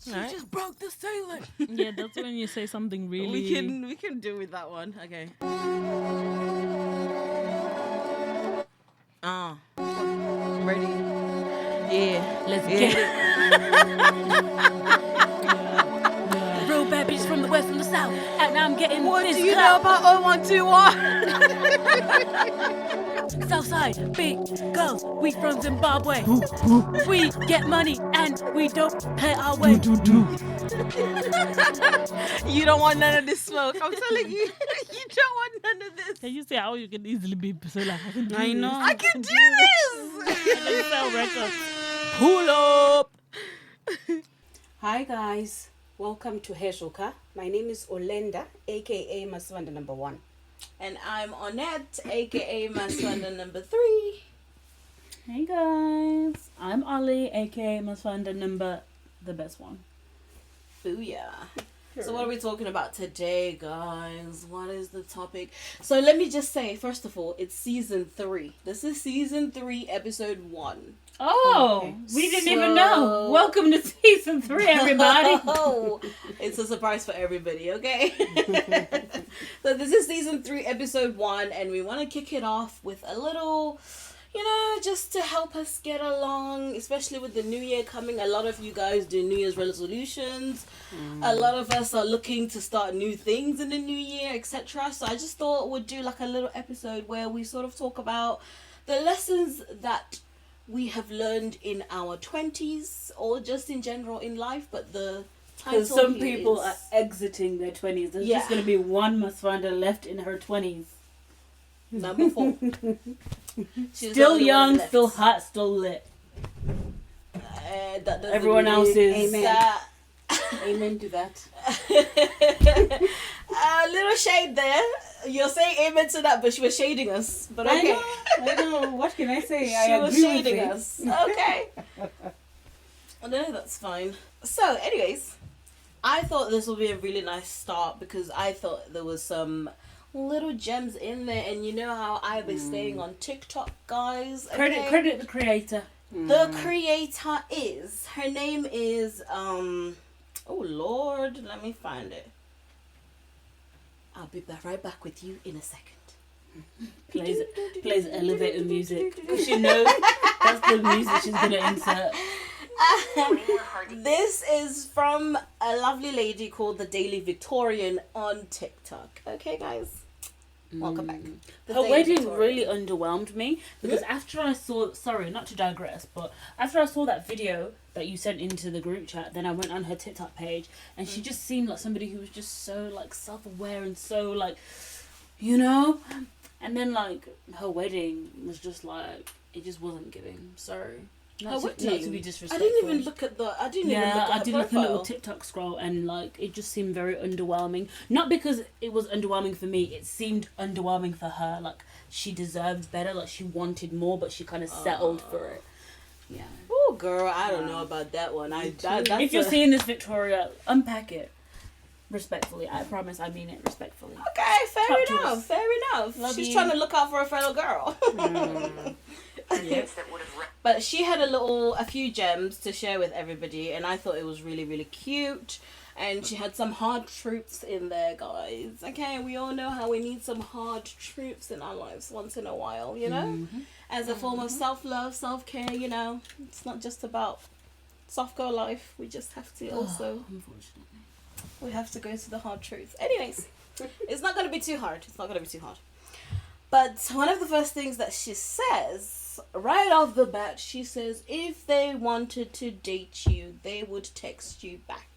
She just broke the ceiling. Yeah, that's when you say something really. We can do with that one. Okay. I'm ready. Yeah. Let's get it. Real bad bitches from the west and the south, and I'm getting What this do you clout. know about 0121? Southside, big girls, we from Zimbabwe. We get money and we don't pay our way. You don't want none of this smoke. I'm telling you, you don't want none of this. Can you see how you can easily be so like I can do I this? know. I can do this. I can sell records. Pull up. Hi guys, welcome to Hezvo. My name is Olenda, aka Maswanda number 1. And I'm Onette, aka Maswanda number 3. Hey guys, I'm Ollie, aka Maswanda number the best one. Booyah. So what are we talking about today, guys? What is the topic? So let me just say, first of all, it's season 3. This is season 3, episode 1. Oh, Okay. we didn't even know. Welcome to season 3, everybody. Oh, it's a surprise for everybody, okay? So this is season 3, episode 1, and we want to kick it off with a little, just to help us get along, especially with the new year coming. A lot of you guys do New Year's resolutions. A lot of us are looking to start new things in the new year, etc. So I just thought we'd do like a little episode where we sort of talk about the lessons that we have learned in our 20s or just in general in life, but the title Because some here people is- are exiting their 20s. There's Yeah. just going to be one Maswanda left in her 20s. Number 4. She's Still the only young, one left. still hot, still lit. That doesn't Everyone else is- Amen. that- Amen to that. A little shade there. You're saying amen to that, but she was shading us. But okay. I know. What can I say? She I was agree with shading it. us. Okay. No, that's fine. So, anyways, I thought this would be a really nice start because I thought there was some little gems in there, and you know how I be staying on TikTok, guys. Okay? Credit the creator. The creator is, her name is oh Lord, let me find it. I'll be right back with you in a second. Plays elevator music. Because she knows that's the music she's going to insert. This is from a lovely lady called the Daily Victorian on TikTok. Okay, guys? Welcome back. The Her Daily wedding Victorian. really underwhelmed me because after I saw, sorry, not to digress, but after I saw that video that you sent into the group chat, then I went on her TikTok page and she just seemed like somebody who was just so like self-aware and so like, and then like her wedding was just like, it just wasn't giving. Sorry. Not to be I disrespectful. didn't even look at the. I did like a little profile. TikTok scroll and like it just seemed very underwhelming. Not because it was underwhelming for me, it seemed underwhelming for her. Like she deserved better, like she wanted more, but she kind of settled for it. Yeah. Oh, girl, I don't know about that one. If you're seeing this, Victoria, unpack it respectfully. I promise, I mean it respectfully. okay, Talk to fair us. enough. Fair enough. Love She's you. trying to look out for a fellow girl. But she had a few gems to share with everybody, and I thought it was really, really cute. And she had some hard truths in there, guys. Okay, we all know how we need some hard truths in our lives once in a while, as a form of self-love, self-care. It's not just about soft girl life. We just have to also. Unfortunately. We have to go to the hard truth. Anyways, it's not going to be too hard. But one of the first things that she says, right off the bat, she says, if they wanted to date you, they would text you back.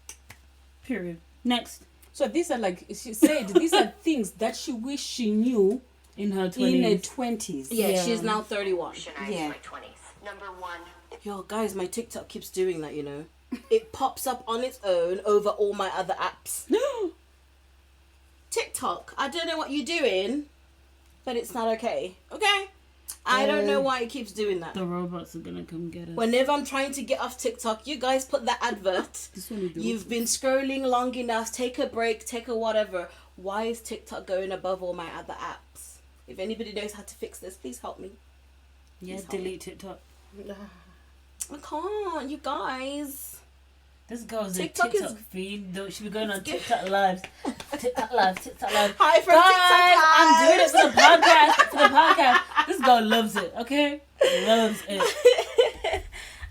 Period. Next. So these are like, she said, these are things that she wished she knew In her 20s. in her 20s. Yeah, she's now 31. Yeah. Number 1. Yo, guys, my TikTok keeps doing that, It pops up on its own over all my other apps. TikTok, I don't know what you're doing, but it's not okay. Okay? I don't know why it keeps doing that. The robots are gonna come get us. Whenever I'm trying to get off TikTok, you guys put that advert. This one we do. You've been scrolling long enough, take a break, take a whatever. Why is TikTok going above all my other apps? If anybody knows how to fix this, please help me. Yeah, Please help me. delete TikTok. I can't, you guys. This girl's TikTok a TikTok is- fiend. Though she be going on TikTok lives. TikTok lives. Hi from Guys, TikTok I'm doing it for the podcast. This girl loves it. Okay, loves it.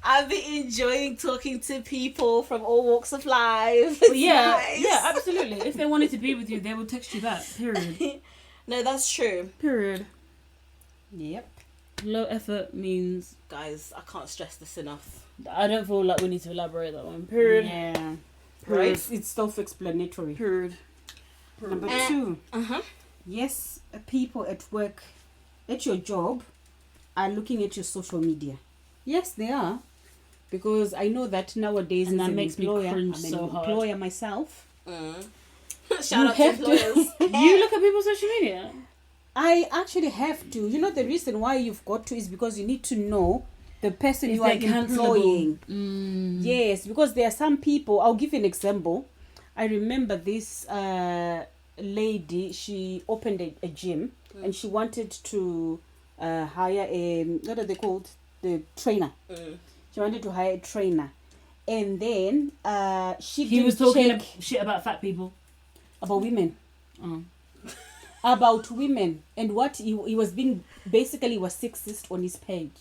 I've been enjoying talking to people from all walks of life. But It's yeah, nice. yeah, absolutely. If they wanted to be with you, they would text you back. Period. No, that's true. Period. Yep. Low effort means Guys, I can't stress this enough. I don't feel like we need to elaborate that one. Period. Yeah. Right? It's self-explanatory. Period. Number 2. Uh-huh. Yes, people at work, at your job, are looking at your social media. Yes, they are. Because I know that nowadays, And as that an makes me employer, cringe I'm an so hard. employer myself. Shout out to have to- employers. You look at people's social media. I actually have to. You know, the reason why you've got to is because you need to know the person If you are they're cancelable. employing. Yes, because there are some people. I'll give you an example. I remember this lady. She opened a gym and she wanted to hire a, what are they called? The trainer. She wanted to hire a trainer, and then she He didn't was talking check shit about fat people. about women. Oh. About women, and what he was being basically, he was sexist on his page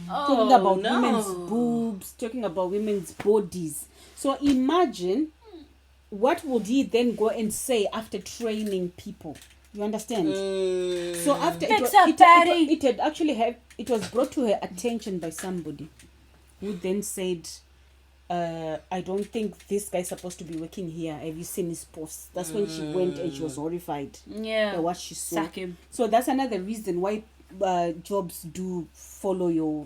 talking about women's boobs, talking about women's bodies. So imagine what would he then go and say after training people? You understand? So after Fix up, daddy. it had actually it was brought to her attention by somebody who then said, I don't think this guy's supposed to be working here. Have you seen his posts? That's when she went and she was horrified Yeah. by what she saw. Sack him. So that's another reason why jobs do follow your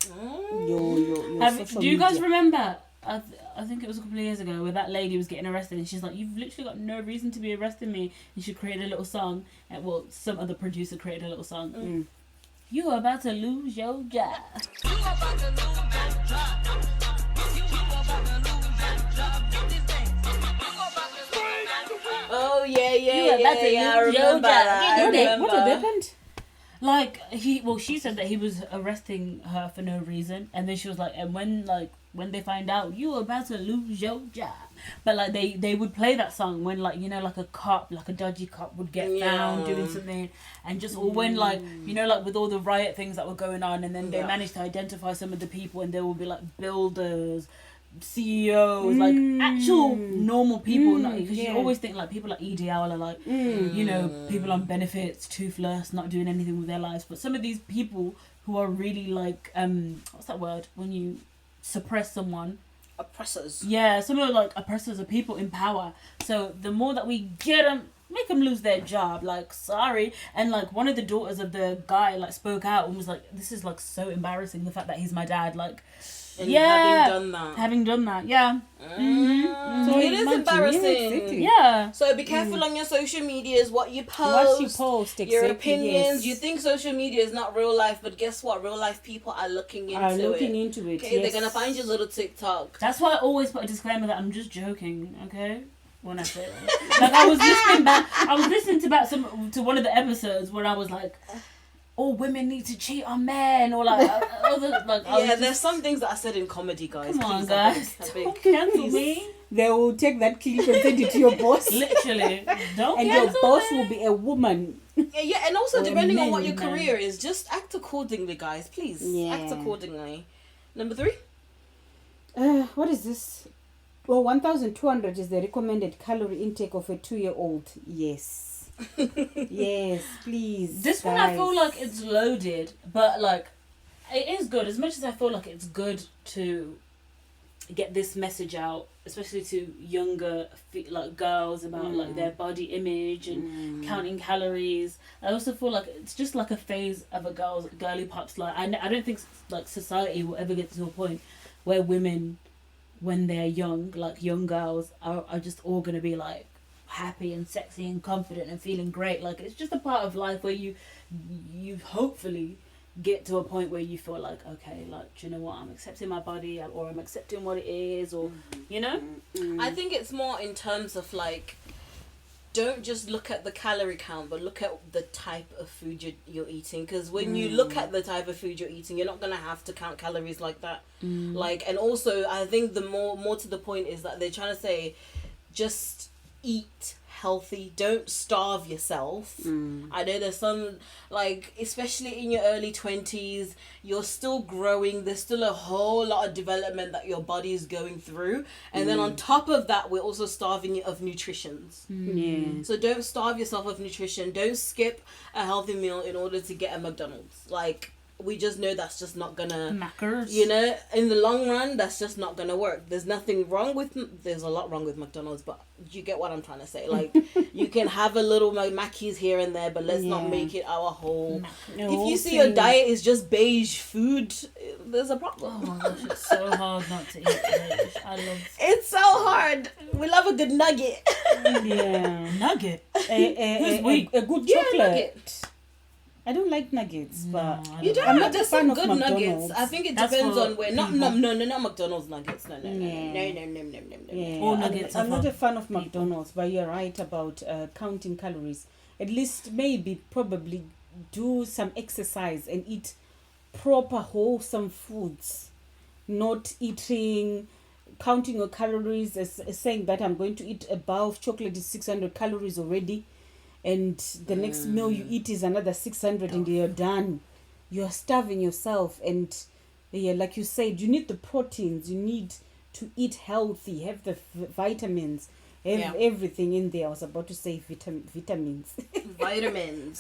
social Do you guys media. remember? I think it was a couple of years ago where that lady was getting arrested and she's like, "You've literally got no reason to be arresting me." And she created a little song. And well, some other producer created a little song. You are about to lose your job. Oh yeah, You are about to I lose your remember. job. I What remember. had happened? Like she said that he was arresting her for no reason, and then she was like, and when they find out you are about to lose your job, but like they would play that song when like like a cop, like a dodgy cop would get found doing something, and just or when like like with all the riot things that were going on, and then they managed to identify some of the people, and there will be like builders, CEOs, like actual normal people, because you always think like people like EDL are like people on benefits, toothless, not doing anything with their lives, but some of these people who are really like what's that word when you suppress someone? Oppressors. Yeah, some of the like oppressors are people in power. So the more that we get them, make them lose their job. Like, sorry. And like one of the daughters of the guy like spoke out and was like, "This is like so embarrassing. The fact that he's my dad." Like, And having done that. Yeah. So it is imagine, embarrassing. yeah, exactly. Yeah. So be careful on your social medias, what you post, What you post, your exactly, opinions. yes. You think social media is not real life, but guess what? Real life people are looking into it. Okay, yes. they're gonna find your little TikTok. That's why I always put a disclaimer that I'm just joking, okay? When I say that. Like I was listening to one of the episodes where I was like, all women need to cheat on men, or like other like. There's some things that I said in comedy, guys. Come on, Please, guys, I beg. don't cancel me. They will take that clip and send it to your boss. Literally, don't And your cancel boss me. will be a woman. Yeah, and also Or depending on men, what your man. career is, just act accordingly, guys. Please, act Yeah. accordingly. Number 3. What is this? Well, 1,200 is the recommended calorie intake of a 2-year-old. Yes. Yes, please. This one I feel like it's loaded, but like it is good. As much as I feel like it's good to get this message out, especially to younger like girls about like their body image and counting calories. I also feel like it's just like a phase of a girly pop's life. I don't think like society will ever get to a point where women, when they're young, like young girls, are just all gonna be like happy and sexy and confident and feeling great. Like it's just a part of life where you hopefully get to a point where you feel like, okay, like, do you know what, I'm accepting my body, or I'm accepting what it is, or I I think it's more in terms of like don't just look at the calorie count, but look at the type of food you're eating. Because when you look at the type of food you're eating, you're not going to have to count calories like that. Like, and also, I think the more to the point is that they're trying to say, just eat healthy, don't starve yourself. I know there's some, like, especially in your early 20s, you're still growing, there's still a whole lot of development that your body is going through, and then on top of that, we're also starving you of nutritions. So don't starve yourself of nutrition, don't skip a healthy meal in order to get a McDonald's. Like, we just know that's just not gonna, Maccas. you know, in the long run, that's just not gonna work. There's nothing wrong with, there's a lot wrong with McDonald's, but you get what I'm trying to say. Like, you can have a little Mackies here and there, but let's not make it our whole. If you see your diet is just beige food, there's a problem. Oh my gosh, it's so hard not to eat beige. I love. It's so hard. We love a good nugget. Nugget. A good Yeah, chocolate. nugget. I don't like nuggets, but You don't I'm know, not a there's fan some of good McDonald's. nuggets. I think it That's depends for on where. Not McDonald's nuggets. No. Yeah, All nuggets I'm are not for a fan of McDonald's, but you're right about counting calories. At least maybe probably do some exercise and eat proper wholesome foods. Not eating, counting your calories as saying that I'm going to eat a bar of chocolate is 600 calories already. And the next meal you eat is another 600 and you're done. You're starving yourself. And yeah, like you said, you need the proteins. You need to eat healthy, have the vitamins, have everything in there. I was about to say vitamins. Vitamins.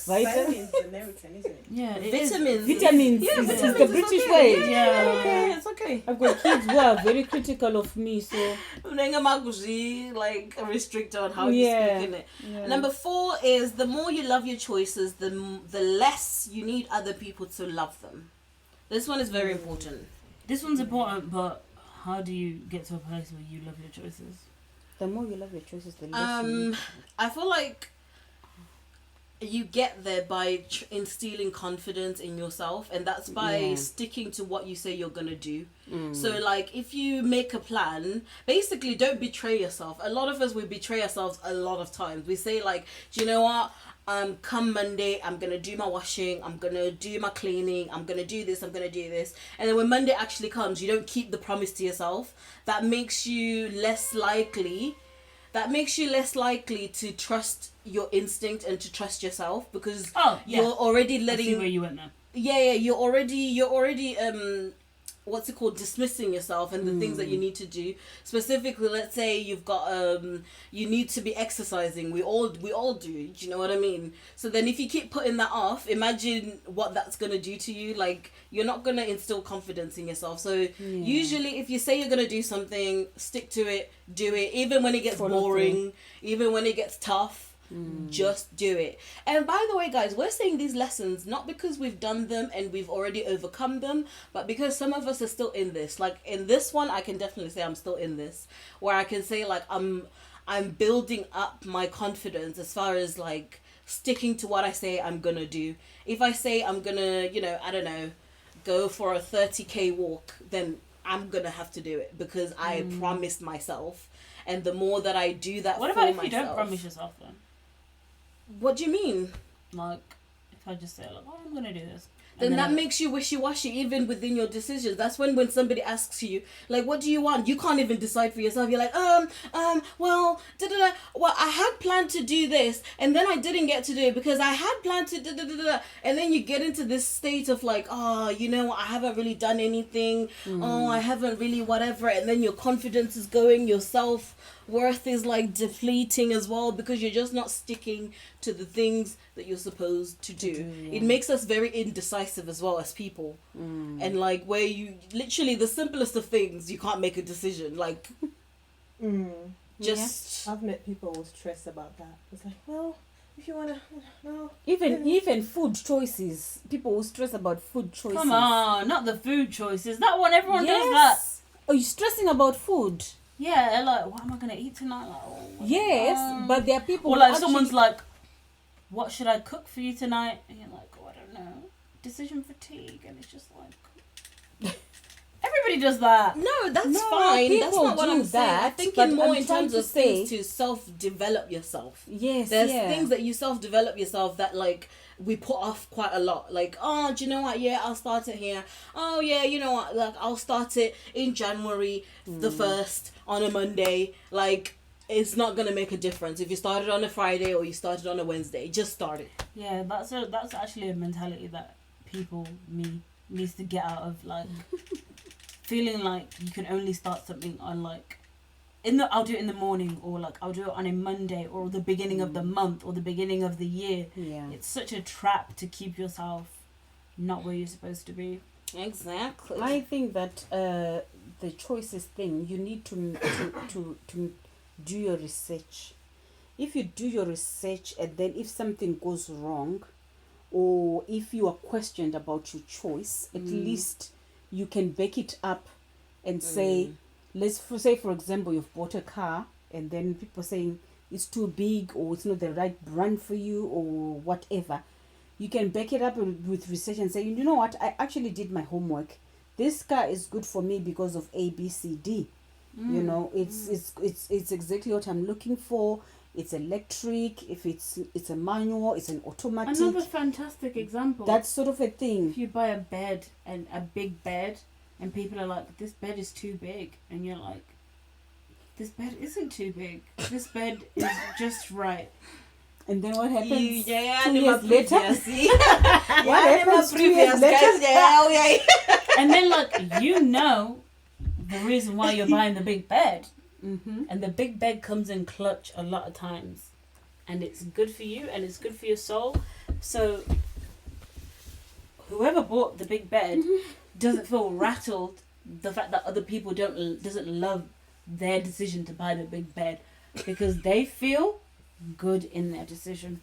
Vitamins. American, isn't it? Yeah, Vitamins. Vitamins. Yeah, is vitamins the is British okay. way. Yeah. Okay, it's okay. I've got kids who are very critical of me, so like a restrictor on how you speak in it. yeah. Number 4 is the more you love your choices, the less you need other people to love them. This one is very important. This one's important, but how do you get to a place where you love your choices? The more you love your choices, the less you I feel like you get there by instilling confidence in yourself, and that's by sticking to what you say you're gonna do. So like, if you make a plan, basically don't betray yourself. A lot of us, we betray ourselves a lot of times. We say like, do you know what, come Monday, I'm gonna do my washing, I'm gonna do my cleaning, I'm gonna do this, and then when Monday actually comes, you don't keep the promise to yourself. That makes you less likely to trust your instinct and to trust yourself, because you're already letting, I see where you went now. you're already what's it called, dismissing yourself and the things that you need to do. Specifically, let's say you've got you need to be exercising. We all do. Do you know what I mean? So then if you keep putting that off, imagine what that's gonna do to you. Like, you're not gonna instill confidence in yourself. So usually, if you say you're gonna do something, stick to it, do it, even when it gets boring, even when it gets tough. Just do it. And by the way, guys, we're saying these lessons not because we've done them and we've already overcome them, but because some of us are still in this. Like, in this one, I can definitely say I'm still in this, where I can say like I'm building up my confidence as far as like sticking to what I say I'm gonna do. If I say I'm gonna, I don't know, go for a 30k walk, then I'm gonna have to do it because I promised myself. And the more that I do that, what about if myself, you don't promise yourself then? What do you mean? Like, if I just say like, oh, I'm gonna do this, then that makes you wishy-washy even within your decisions. That's when somebody asks you, like, what do you want? You can't even decide for yourself. You're like, well, well, I had planned to do this, and then I didn't get to do it because I had planned to and then you get into this state of like, I haven't really done anything. I haven't really whatever, and then your confidence is going, your self-worth is like depleting as well, because you're just not sticking to the things that you're supposed to do. It makes us very indecisive as well as people. And like, where you literally, the simplest of things, you can't make a decision. Like, just I've met people who stress about that. It's like, well, if you wanna, no. even food choices. People who stress about food choices. Come on, not the food choices. That one, everyone does that. Are you stressing about food? Yeah, like, what am I gonna eat tonight? Like, but there are people. Or like, someone's like, what should I cook for you tonight? And you're like, oh, I don't know. Decision fatigue, and it's just like, Everybody does that. No, that's No, fine. That's people not what do I'm saying. I'm that, thinking but more I'm in trying terms to of things to self-develop yourself. Yes, There's yeah. things that you self-develop yourself that like we put off quite a lot. Like, oh, do you know what? Yeah, I'll start it here. Oh yeah, you know what? Like, I'll start it in January the 1st on a Monday. Like, it's not gonna make a difference if you started on a Friday or you started on a Wednesday. Just start it. Yeah, that's actually a mentality that people needs to get out of, like feeling like you can only start something on like I'll do it in the morning, or like I'll do it on a Monday or the beginning of the month or the beginning of the year. Yeah. It's such a trap to keep yourself not where you're supposed to be. Exactly. I think that the choices thing, you need to do your research. If you do your research and then if something goes wrong, or if you are questioned about your choice, at least you can back it up and say, say for example, you've bought a car and then people saying it's too big or it's not the right brand for you or whatever. You can back it up with research and say, you know what, I actually did my homework. This car is good for me because of A, B, C, D. You know, it's exactly what I'm looking for. It's electric. If it's a manual, it's an automatic. Another fantastic example. That sort of a thing. If you buy a bed, and a big bed, and people are like, this bed is too big, and you're like, this bed isn't too big. This bed is just right. And then what happens? 2 years years later? What happens 2 years later? And then like, you know the reason why you're buying the big bed. Mm-hmm. And the big bed comes in clutch a lot of times, and it's good for you and it's good for your soul. So whoever bought the big bed doesn't feel rattled the fact that other people doesn't love their decision to buy the big bed, because they feel good in their decision.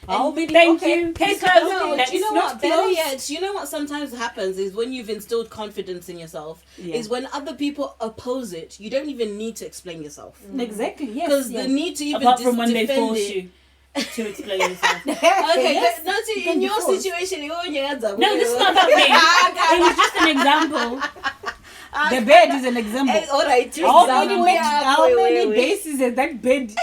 Thank you. Case closed. No, Next. do you know Not what? Better closed. yet, you know what sometimes happens is when you've instilled confidence in yourself, Yeah. is when other people oppose it, you don't even need to explain yourself. Exactly, yes. Because yes. the need to even Apart from when they defend force it. you to explain yourself. Okay, Yes, but not you in can your be forced. situation. No, this is not about me. It was just an example. The bed is an example. All right, How many bases is that bed?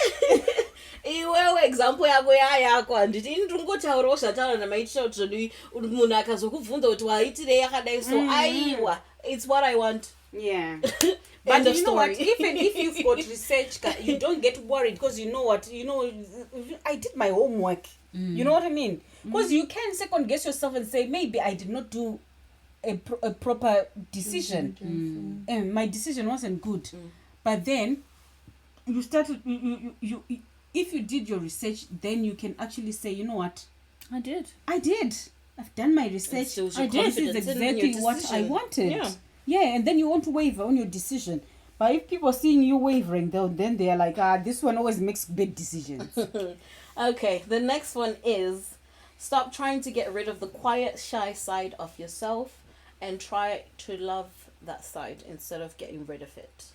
iwewe example yako yayako handiti ini ndingotaurawo zvataura namaitisha kuti munhu akazokubvunza kuti waitirei yakadai so aiwa it's what I want. Yeah. End But of you know what, story. even if you've got research, you don't get worried, because you know what, I did my homework. You know what I mean? Because you can second guess yourself and say, maybe I did not do a proper decision. And my decision wasn't good. But then you started, you if you did your research, then you can actually say, you know what, I did. I've done my research. shows your This is confidence in your exactly what I decision. wanted. Yeah, and then you won't waver on your decision. But if people are seeing you wavering, then they are like, this one always makes bad decisions. Okay, the next one is stop trying to get rid of the quiet, shy side of yourself and try to love that side instead of getting rid of it.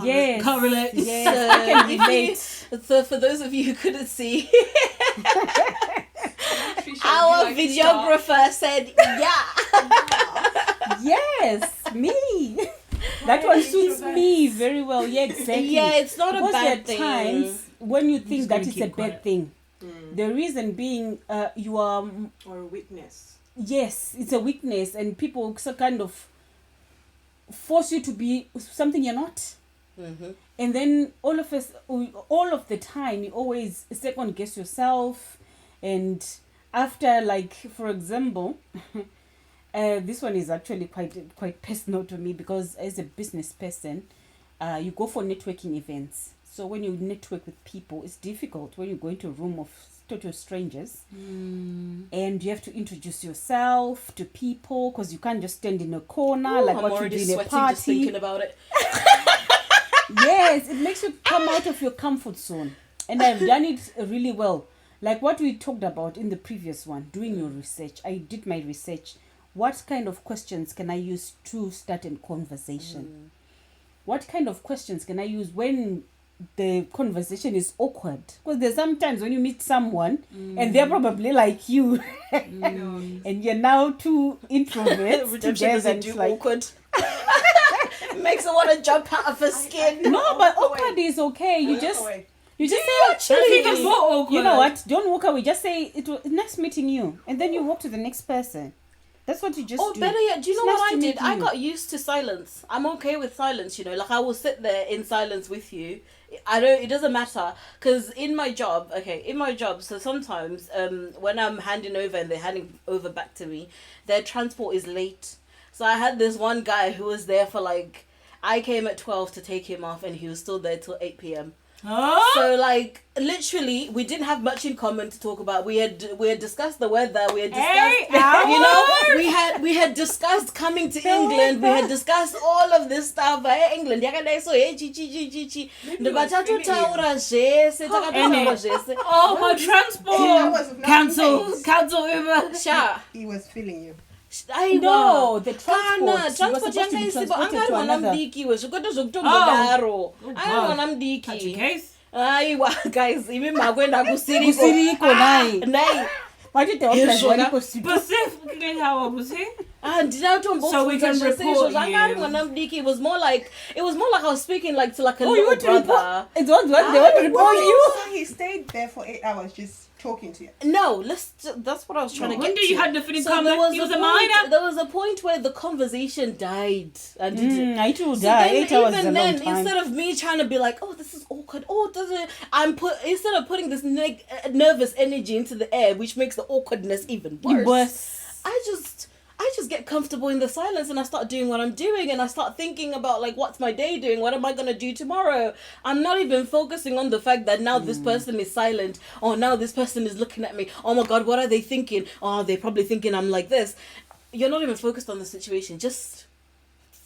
Yes. Can't relate. Yes, I can relate. So for those of you who couldn't see, our videographer said, yeah. Yes, me. That one suits me very well. Yeah, exactly. Yeah, it's not a Because bad there are thing. times when you think just that gotta it's a keep bad quiet. thing. The reason being, you are, Or a weakness. yes, it's a weakness, and people so kind of force you to be something you're not. Mm-hmm. And then all of the time, you always second guess yourself. And after, like, for example, this one is actually quite personal to me, because as a business person, you go for networking events. So when you network with people, it's difficult when you go into a room of total strangers, and you have to introduce yourself to people, because you can't just stand in a corner like I'm what you already do in a sweating party. just thinking about it. Yes, it makes you come out of your comfort zone. And I've done it really well. Like what we talked about in the previous one, doing your research. I did my research. What kind of questions can I use to start a conversation? What kind of questions can I use when the conversation is awkward, because there's sometimes when you meet someone and they're probably like you and you're now two introverts Redemption together, doesn't and do it's like awkward. Makes her want to jump out of her skin. no, but awkward is okay. You just say That's even more awkward. you know what, don't walk away, just say it was nice meeting you, and then you walk to the next person. That's what you just Or do. better yet, do you It's know nice what I to did? meet I you. got used to silence. I'm okay with silence, you know. Like, I will sit there in silence with you. It doesn't matter. Because in my job, so sometimes when I'm handing over and they're handing over back to me, their transport is late. So I had this one guy who was there for like, I came at 12 to take him off and he was still there till 8 p.m. Huh? So like literally we didn't have much in common to talk about. We had discussed the weather, we had discussed 8 hours? you know, we had discussed coming to England, we had discussed all of this stuff. England yakadai so chi ndibatatu taura zvese takataura zvese. Oh, my transport. Cancel Uber. Sha. He was feeling you. No, the transport. Kana transport You were supposed to be yanga isipo transported angari to mwana another. mudiki wezvikoto zvekutombodaro. Ari mwana Catch your mudiki. case. Aiwa guys, imi makwenda kusiriko. Kusiriko nai. Nai. Watite waplas Yeshona. walipo sipo. Specifically, how old was he? So we can report you. It was more like I was speaking like to like a Oh, you little want to brother. report? They want to report you. So he stayed there for 8 hours just talking to you. No, that's what I was trying to When get did you to. have the feeling So come? there was He was a a point, minor. there was a point where the conversation died. And I too so die. then 8 hours is a even long then, time. instead of me trying to be like, oh, this is awkward, oh, doesn't instead of putting this nervous energy into the air, which makes the awkwardness even worse. I just get comfortable in the silence and I start doing what I'm doing and I start thinking about like what's my day doing, what am I gonna do tomorrow. I'm not even focusing on the fact that now this person is silent, or now this person is looking at me, oh my god, what are they thinking, oh they're probably thinking I'm like this. You're not even focused on the situation, just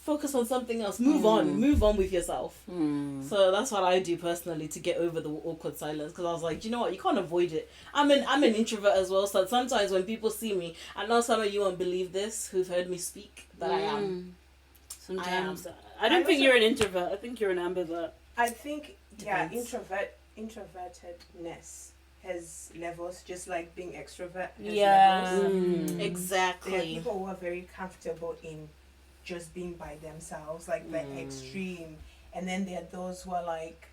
focus on something else, move on with yourself. So that's what I do personally to get over the awkward silence, because I was like, you know what, you can't avoid it. I'm an introvert as well, so sometimes when people see me, I know some of you won't believe this who've heard me speak, but I am. Sometimes I don't think you're an introvert. I think you're an ambivert. I think, Depends. introvertedness has levels, just like being extrovert has Yeah. levels. There are Exactly. people who are very comfortable in just being by themselves, like the extreme, and then there are those who are like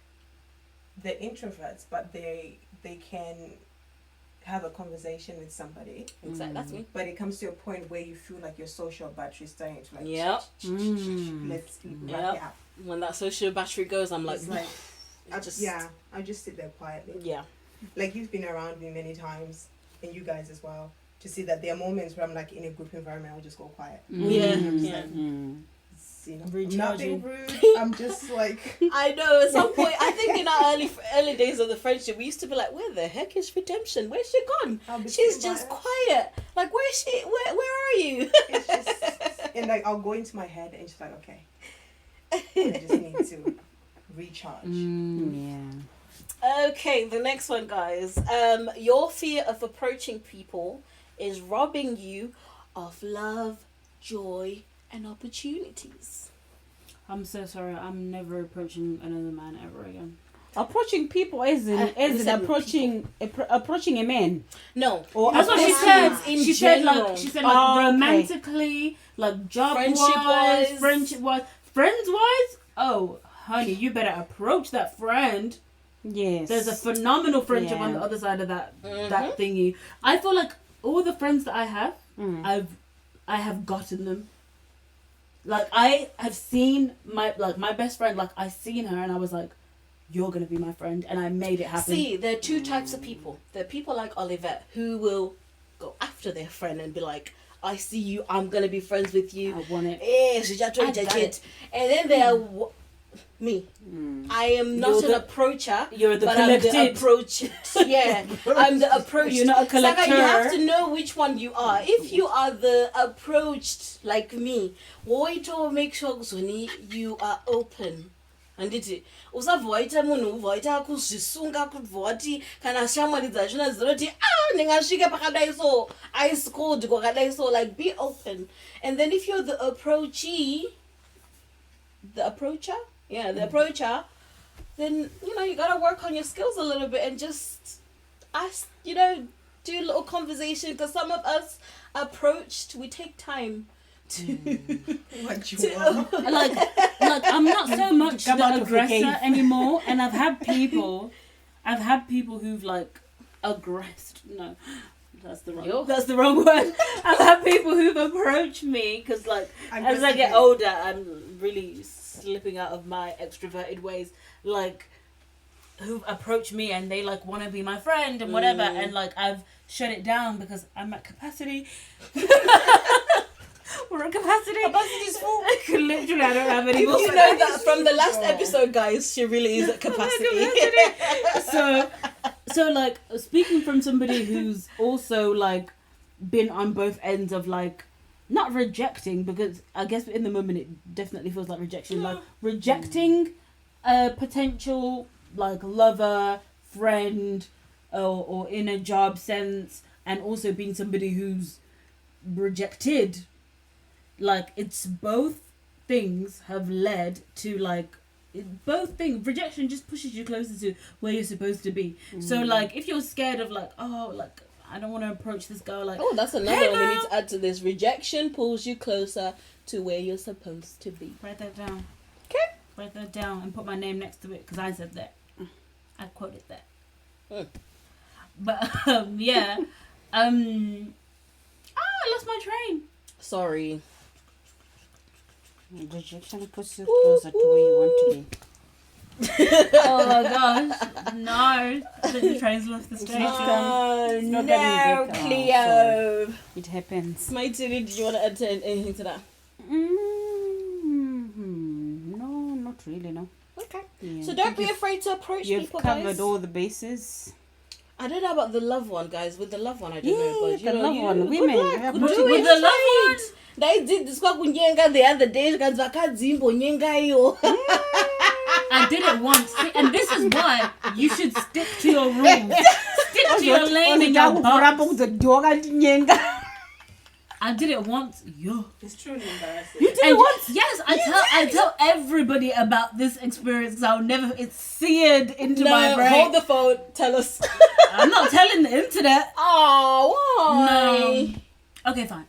the introverts, but they can have a conversation with somebody, Exactly. That's me. but it comes to a point where you feel like your social battery is starting to like Yep. let's wrap Yep. it up. When that social battery goes, I'm like, It's like I just just sit there quietly. yeah. Like, you've been around me many times, and you guys as well, to see that there are moments where I'm like in a group environment, I'll just go quiet. Yeah. It's, you know, I'm not Recharging. being rude. I'm just like, I know. At some point, I think in our early days of the friendship, we used to be like, "Where the heck is Redemption? Where's she gone? I'll be She's sitting just by her. quiet. Like, where's she? Where are you?" It's just, and like I'll go into my head and just like, okay, I just need to recharge. Okay, the next one, guys. Your fear of approaching people is robbing you of love, joy, and opportunities. I'm so sorry. I'm never approaching another man ever again. Approaching people as in listen, approaching a man. No, Or That's what she approaching- said. in She said general. like Oh, okay. romantically, like job Friendship-wise. wise, friendship wise, friends wise. Oh, honey, you better approach that friend. Yes. There's a phenomenal friendship on Yeah. the other side of that thingy. I feel like all the friends that I have, I have gotten them. Like I have seen my best friend. Like I seen her and I was like, "You're gonna be my friend," and I made it happen. See, there are two types of people. There are people like Olivet who will go after their friend and be like, I see you, I'm going to be friends with you. I want it. I got it. And then there are me. I am not an approacher. You're the but I'm the collected. approach. Yeah, I'm the approach. You're not a collector. Saka, you have to know which one you are. If you are the approached like me, wait to make sure you are open. Anditi usavhoita munhu uvhoita kuzvisunga kuvhoti kana shamwari dzachona dzinoti ndingasvika pakadai so I scored kwakadai so, like be open. And then if you're the approacher, then you gotta work on your skills a little bit and just ask, do a little conversation, because some of us we take time to What you to- want? Like I'm not so much Come out the of the cave. aggressor anymore, and I've had people who've like aggressed. No, that's the wrong word. I've had people who've approached me because like as I get older, I'm really slipping out of my extroverted ways. Like who've approached me and they like want to be my friend and whatever, and like I've shut it down because I'm at capacity. We're at capacity. Capacity's full. Literally, I don't have any You more. know that from the last episode, guys, she really is at capacity. So like speaking from somebody who's also like been on both ends of like not rejecting, because I guess in the moment it definitely feels like rejection, like rejecting a potential like lover, friend, or in a job sense, and also being somebody who's rejected. Like it's both things have led to like both things. Rejection just pushes you closer to where you're supposed to be. So like if you're scared of like, oh, like I don't want to approach this girl, like, Oh, that's another Hey, one we girl. need to add to this. Rejection pulls you closer to where you're supposed to be. write that down. Okay. Write that down and put my name next to it because I said that. I quoted that. But yeah. I lost my train. Sorry. Rejection puts you closer to where you want to be. Oh my gosh. No. The train's left the station. Oh, not no, coming back. Oh, Cleo. It happens. Smitey, do you want to add anything to that? No, not really, no. Okay. Yeah, So I don't think be you've- afraid to approach You've people, covered guys. all the bases. I don't know about the love one, guys. With the love one, I don't know. But the love one. good Women, luck. we have Good to- doing With the love straight. one? They did this kwa kunyenga the other day. Guys, vakadzimbo nyenga yo. I did it once. And this is why you should stick to your rules. Stick to your lane and your box. I did it once. Yo. It's truly embarrassing. You did And it once? yes, I tell everybody about this experience because I'll never. It's seared into my No, brain. hold the phone. Tell us. I'm not telling the internet. Oh, why? No. Okay, fine.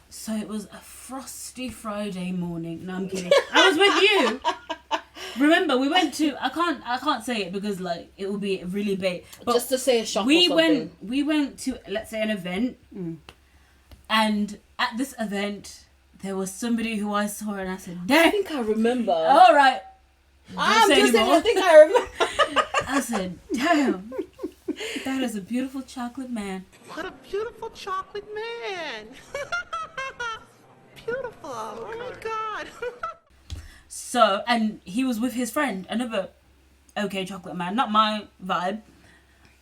So it was a frosty Friday morning. No, I'm kidding. I was with you. Remember, we went to. I can't say it because like it will be really bait. But Just to say a shop or we something. went to, let's say, an event, and at this event there was somebody who I saw and I said, I "Damn, think I remember. all right." I'm say just saying, anymore. I think I remember. I said, "Damn, that is a beautiful chocolate man." What a beautiful chocolate man. Beautiful. Oh my God. So, and he was with his friend, another okay chocolate man, not my vibe.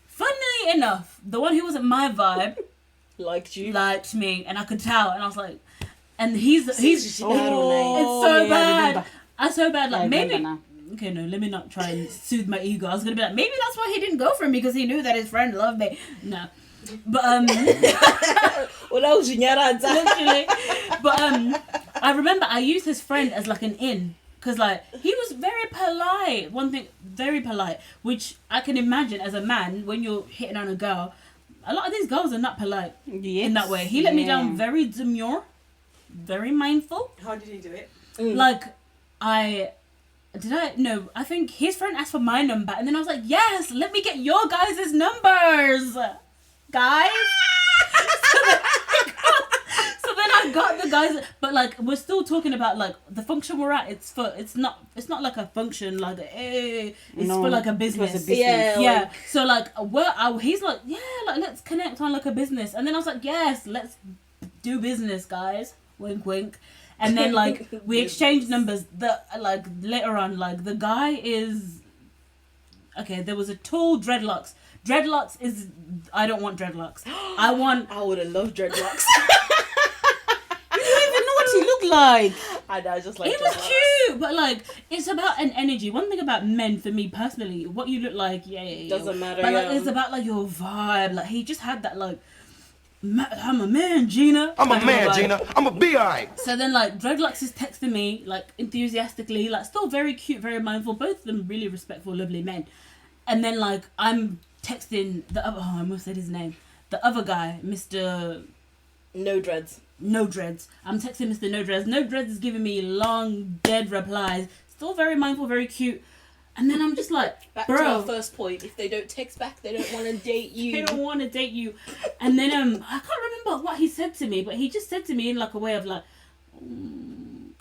Funnily enough, the one who wasn't my vibe Liked you. liked me, and I could tell, and I was like, and he's It's so it's so bad. I so bad, like maybe. Now. Okay, no, let me not try and soothe my ego. I was gonna be like, maybe that's why he didn't go for me because he knew that his friend loved me. No, but Well, that was literally. But I remember I used his friend as like an in. Because, like, he was very polite. One thing, very polite. Which I can imagine as a man, when you're hitting on a girl, a lot of these girls are not polite Yes. in that way. He let me down very demure, very mindful. How did he do it? Like, I think his friend asked for my number. And then I was like, yes, let me get your guys' numbers. Guys. So then I got the guys, but like we're still talking about like the function we're at. It's not like a function like it's for like a business. It was a business. Yeah. So like he's like, yeah, like let's connect on like a business, and then I was like, yes, let's do business, guys. Wink, wink. And then like we exchanged numbers. Like later on, like the guy is okay. There was a tall dreadlocks. Dreadlocks is I don't want dreadlocks. I would have loved dreadlocks. You don't even know what he looked like. I just like He was cute, but like it's about an energy. One thing about men, for me personally, what you look like, yeah. Doesn't matter. But like yeah. it's about like your vibe. Like he just had that like I'm a man, Gina. I'm a man, Like, Gina. I'm a B.I. So then, like, Dreadlocks is texting me, like, enthusiastically, like, still very cute, very mindful. Both of them really respectful, lovely men. And then, like, I'm texting the other, I almost said his name. The other guy, Mr. No dreads. No Dreads. I'm texting Mr. No Dreads. No Dreads is giving me long, dead replies. Still very mindful, very cute. And then I'm just like, Back bro. to our first point. If they don't text back, they don't want to date you. They don't want to date you. And then I can't remember what he said to me, but he just said to me in like a way of like,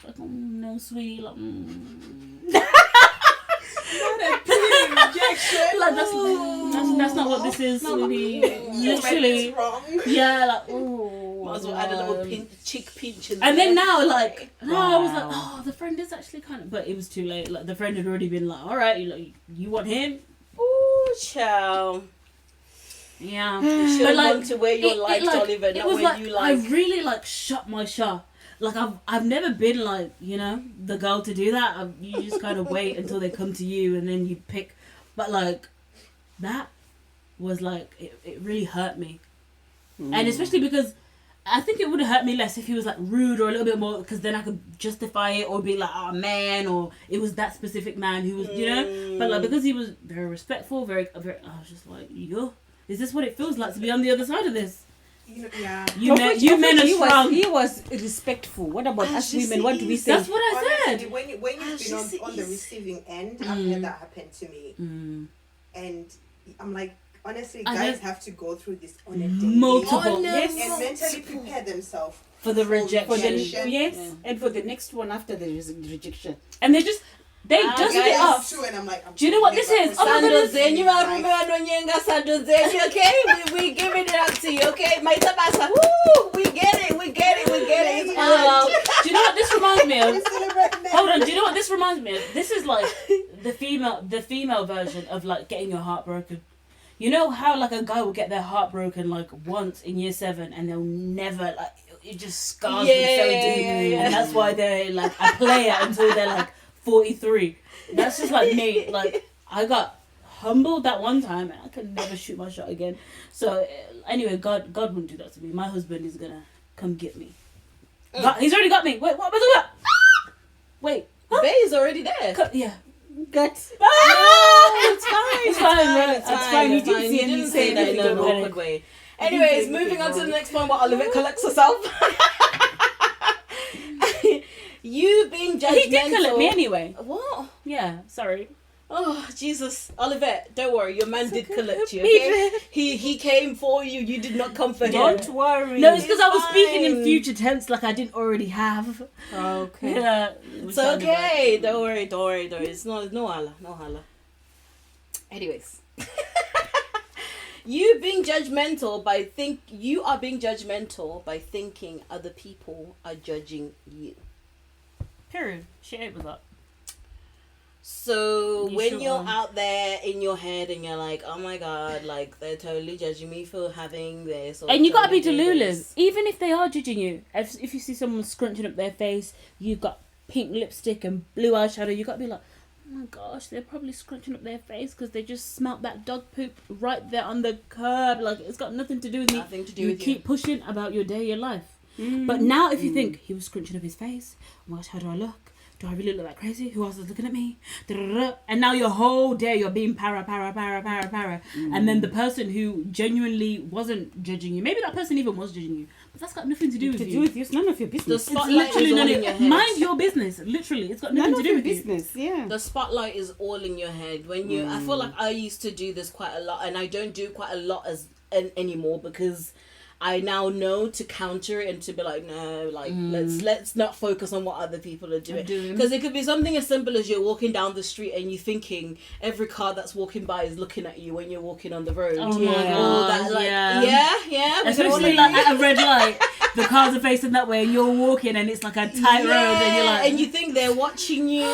like, no, sweetie, like, Rejection. like that's not what this is, sweetie. Literally, wrong. yeah, like, oh. Might as well add a little cheek pinch. In And there. then now, like, no, I was like, Wow. oh, the friend is actually kind of, but it was too late. Like, the friend had already been like, all right, you want him? Ooh, child. Yeah. You should have But, like, gone to where you liked, Oliver, it not was where like, you I like. really like shut my shot. Like I've never been like, you know, the girl to do that. You just kind of wait until they come to you and then you pick. But like that was like it really hurt me, and especially because I think it would have hurt me less if he was like rude or a little bit more, because then I could justify it or be like, oh man, or it was that specific man who was, you know. But like because he was very respectful, very, I was just like, yo, is this what it feels like to be on the other side of this? Yeah. You men are strong. He was respectful. What about us she women? What do we say? That's what I Honestly, said. when you've been on the receiving end, I've had that happen to me, and I'm like, honestly, I guys just- have to go through this on a daily Multiple. Yes. and mentally prepare themselves For the rejection. For the rejection. yes, Yeah. and for the next one after the rejection. And they dusted it guys, off. too, and I'm like, Do you know what this is? Oh my Sando goodness. zenyu marume vanonyenga sando zenyu, okay? We giving it up to you, okay? Maita basa, woo! We get it. It's all. Do you know what this reminds me of? celebrate men. Hold on, do you know what this reminds me of? This is like the female version of like getting your heart broken. You know how like a guy will get their heart broken like once in year 7 and they'll never like it just scars them so deep, Yeah. and that's why they're like a player until they're like 43. That's just like me. Like I got humbled that one time and I could never shoot my shot again. So anyway, God wouldn't do that to me. My husband is gonna come get me. God, he's already got me. Wait, what was that? Wait. Bay is already there. Yeah. Gut. It's fine. It's fine, right? It's fine. You didn't You see didn't any say that in an anything wrong. awkward way. Anyways, moving on to the next point while Olivet collects herself. You being judgmental. He did collect me anyway. What? Yeah, sorry. Oh, Jesus. Olivet, don't worry. Your man did collect you, He okay? did. He came for you. You did not come for him. Don't worry. No, it's because I was speaking in fine. future tense like I didn't already have. Okay. Yeah. It's okay. Don't worry. It's no hala. Anyways. You are being judgmental by thinking other people are judging you. Period. She ate with that. So You when sure you're are. out there in your head and you're like, oh my god, like they're totally judging me for having this, or And you gotta be totally doing delulu. this. Even if they are judging you. If you see someone scrunching up their face, you've got pink lipstick and blue eyeshadow, you gotta be like, oh my gosh, they're probably scrunching up their face because they just smelt that dog poop right there on the curb. Like, it's got nothing to do with me. Nothing to do you with keep you. pushing about your day, your life. But now if you think, he was scrunching up his face, oh my gosh, how do I look? Do I really look like crazy? Who else is looking at me? Da-da-da-da. And now your whole day you're being para. And then the person who genuinely wasn't judging you, maybe that person even was judging you, but that's got nothing to do with To you. do with you, it's none of your The business. It's spotlight literally is all none in of your head. mind your business. Literally, it's got nothing None to of do your with you. business. Yeah. The spotlight is all in your head. When you, I feel like I used to do this quite a lot, and I don't do quite a lot anymore because I now know to counter it and to be like, no, like let's not focus on what other people are doing. Because it could be something as simple as you're walking down the street and you're thinking every car that's walking by is looking at you when you're walking on the road. Oh my Yeah. god, That, like, yeah. yeah. we can Especially all like agree. at a red light, the cars are facing that way and you're walking and it's like a tight road and you're like, and you think they're watching you,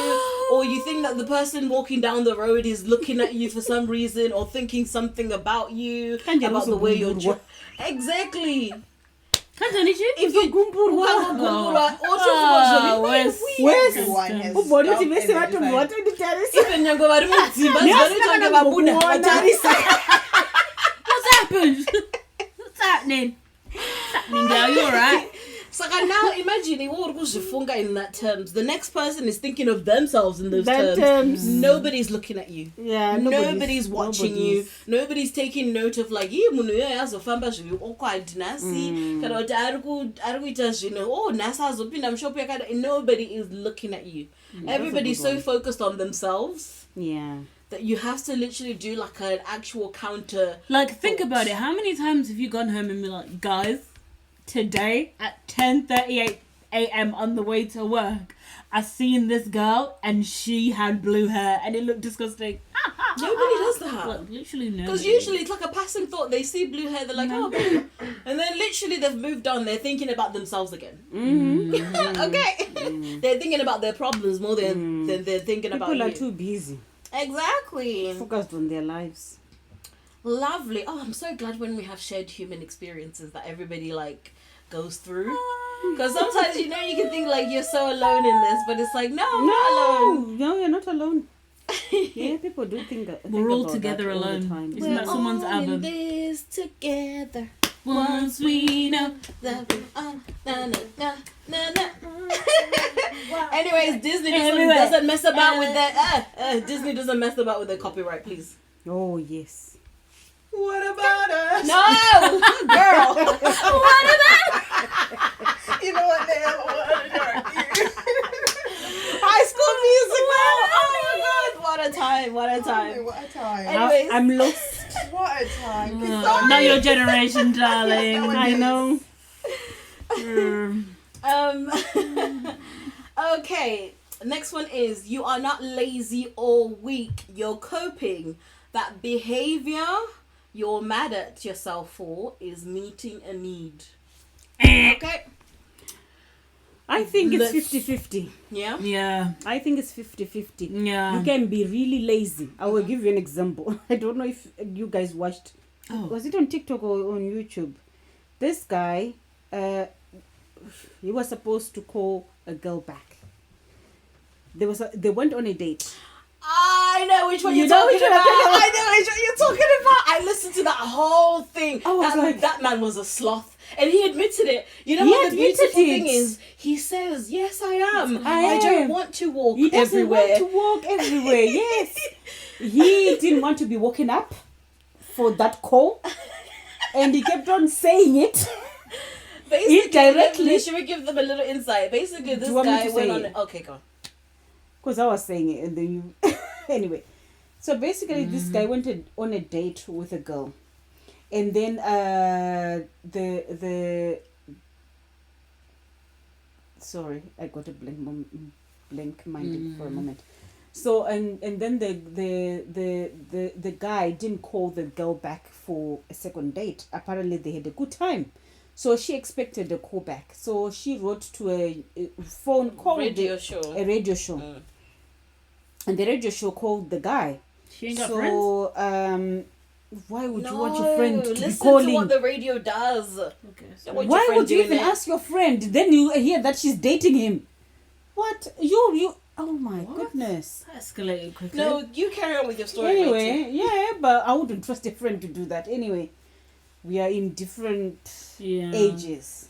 or you think that the person walking down the road is looking at you for some reason, or thinking something about you, Can you about also the way you're Gumburu? exactly. If you Everyone has Ubona stopped ukuthi bese and bathi they're what are the terrorists? even nyango bari mudzimba Niyasangana zvarutsvaga vabuna nokukuona. vatarisa. what's happened? What's happening? Girl, you alright? So now imagine in that terms. The next person is thinking of themselves in those terms. Nobody's looking at you. Yeah, nobody's watching you. Nobody's taking note of like you as a fan bash you quite nasty. Oh Nasa Zopin, I'm sure nobody is looking at you. Everybody's so focused on themselves. Yeah. That you have to literally do like an actual counter. Like, think about it. How many times have you gone home and been like, guys, today at 10:38 a.m. on the way to work, I seen this girl and she had blue hair and it looked disgusting. Nobody does that. Like, literally no. Because usually it's like a passing thought. They see blue hair, they're like, oh, babe. And then literally they've moved on. They're thinking about themselves again. Mm-hmm. Okay. They're thinking about their problems more than they're thinking about you. People are too busy. Exactly. Focused on their lives. Lovely. Oh, I'm so glad when we have shared human experiences that everybody like goes through. Because sometimes you can think like you're so alone in this, but it's like I'm not alone. No, you're not alone. Yeah, people do think we're all about together that all the alone. time. Isn't that someone's all album? in this together. Once we know. that we are na. Anyways, Disney doesn't mess about with that. Disney doesn't mess about with the copyright, please. Oh yes. What about us? No, girl. What about? You know what, Neil? High School Musical. Oh my God! What a time! What a time! What a time. Anyways. I'm lost. What a time. Not your generation, darling. I know. Okay. Next one is you are not lazy or weak. You're coping. That behavior you're mad at yourself for is meeting a need. Okay. I think it's 50-50. Yeah. Yeah. I think it's 50-50. Yeah. You can be really lazy. I will give you an example. I don't know if you guys watched. Oh. Was it on TikTok or on YouTube? This guy, he was supposed to call a girl back. They went on a date. I know which one You you're know talking which one about. I'm talking about. I know which one you're talking about. I listened to that whole thing. I was like- that man was a sloth. And he admitted it. You know He what the admitted beautiful it. thing is? He says, yes, I am. I don't am. want to walk He doesn't everywhere. want to walk everywhere. Yes. He didn't want to be woken up for that call. And he kept on saying it. Basically, Indirectly. should we give them a little insight? Basically, this you want me guy to went say on... it? Okay, go on. Because I was saying it and then you... Anyway. So basically this guy went on a date with a girl. And then the sorry, I got a blank minded for a moment. So and then the guy didn't call the girl back for a second date. Apparently they had a good time. So she expected a call back. So she wrote to a phone call. Radio show. A radio show. And the radio show called the guy. She ain't got friends. So why would you want your friend to be listen calling? to what the radio does. Okay, so What your Why friend would you doing even it? ask your friend? Then you hear that she's dating him. What? You oh my goodness. that escalated quickly. No, you carry on with your story. Matey. Anyway, yeah, but I wouldn't trust a friend to do that. Anyway, we are in different ages.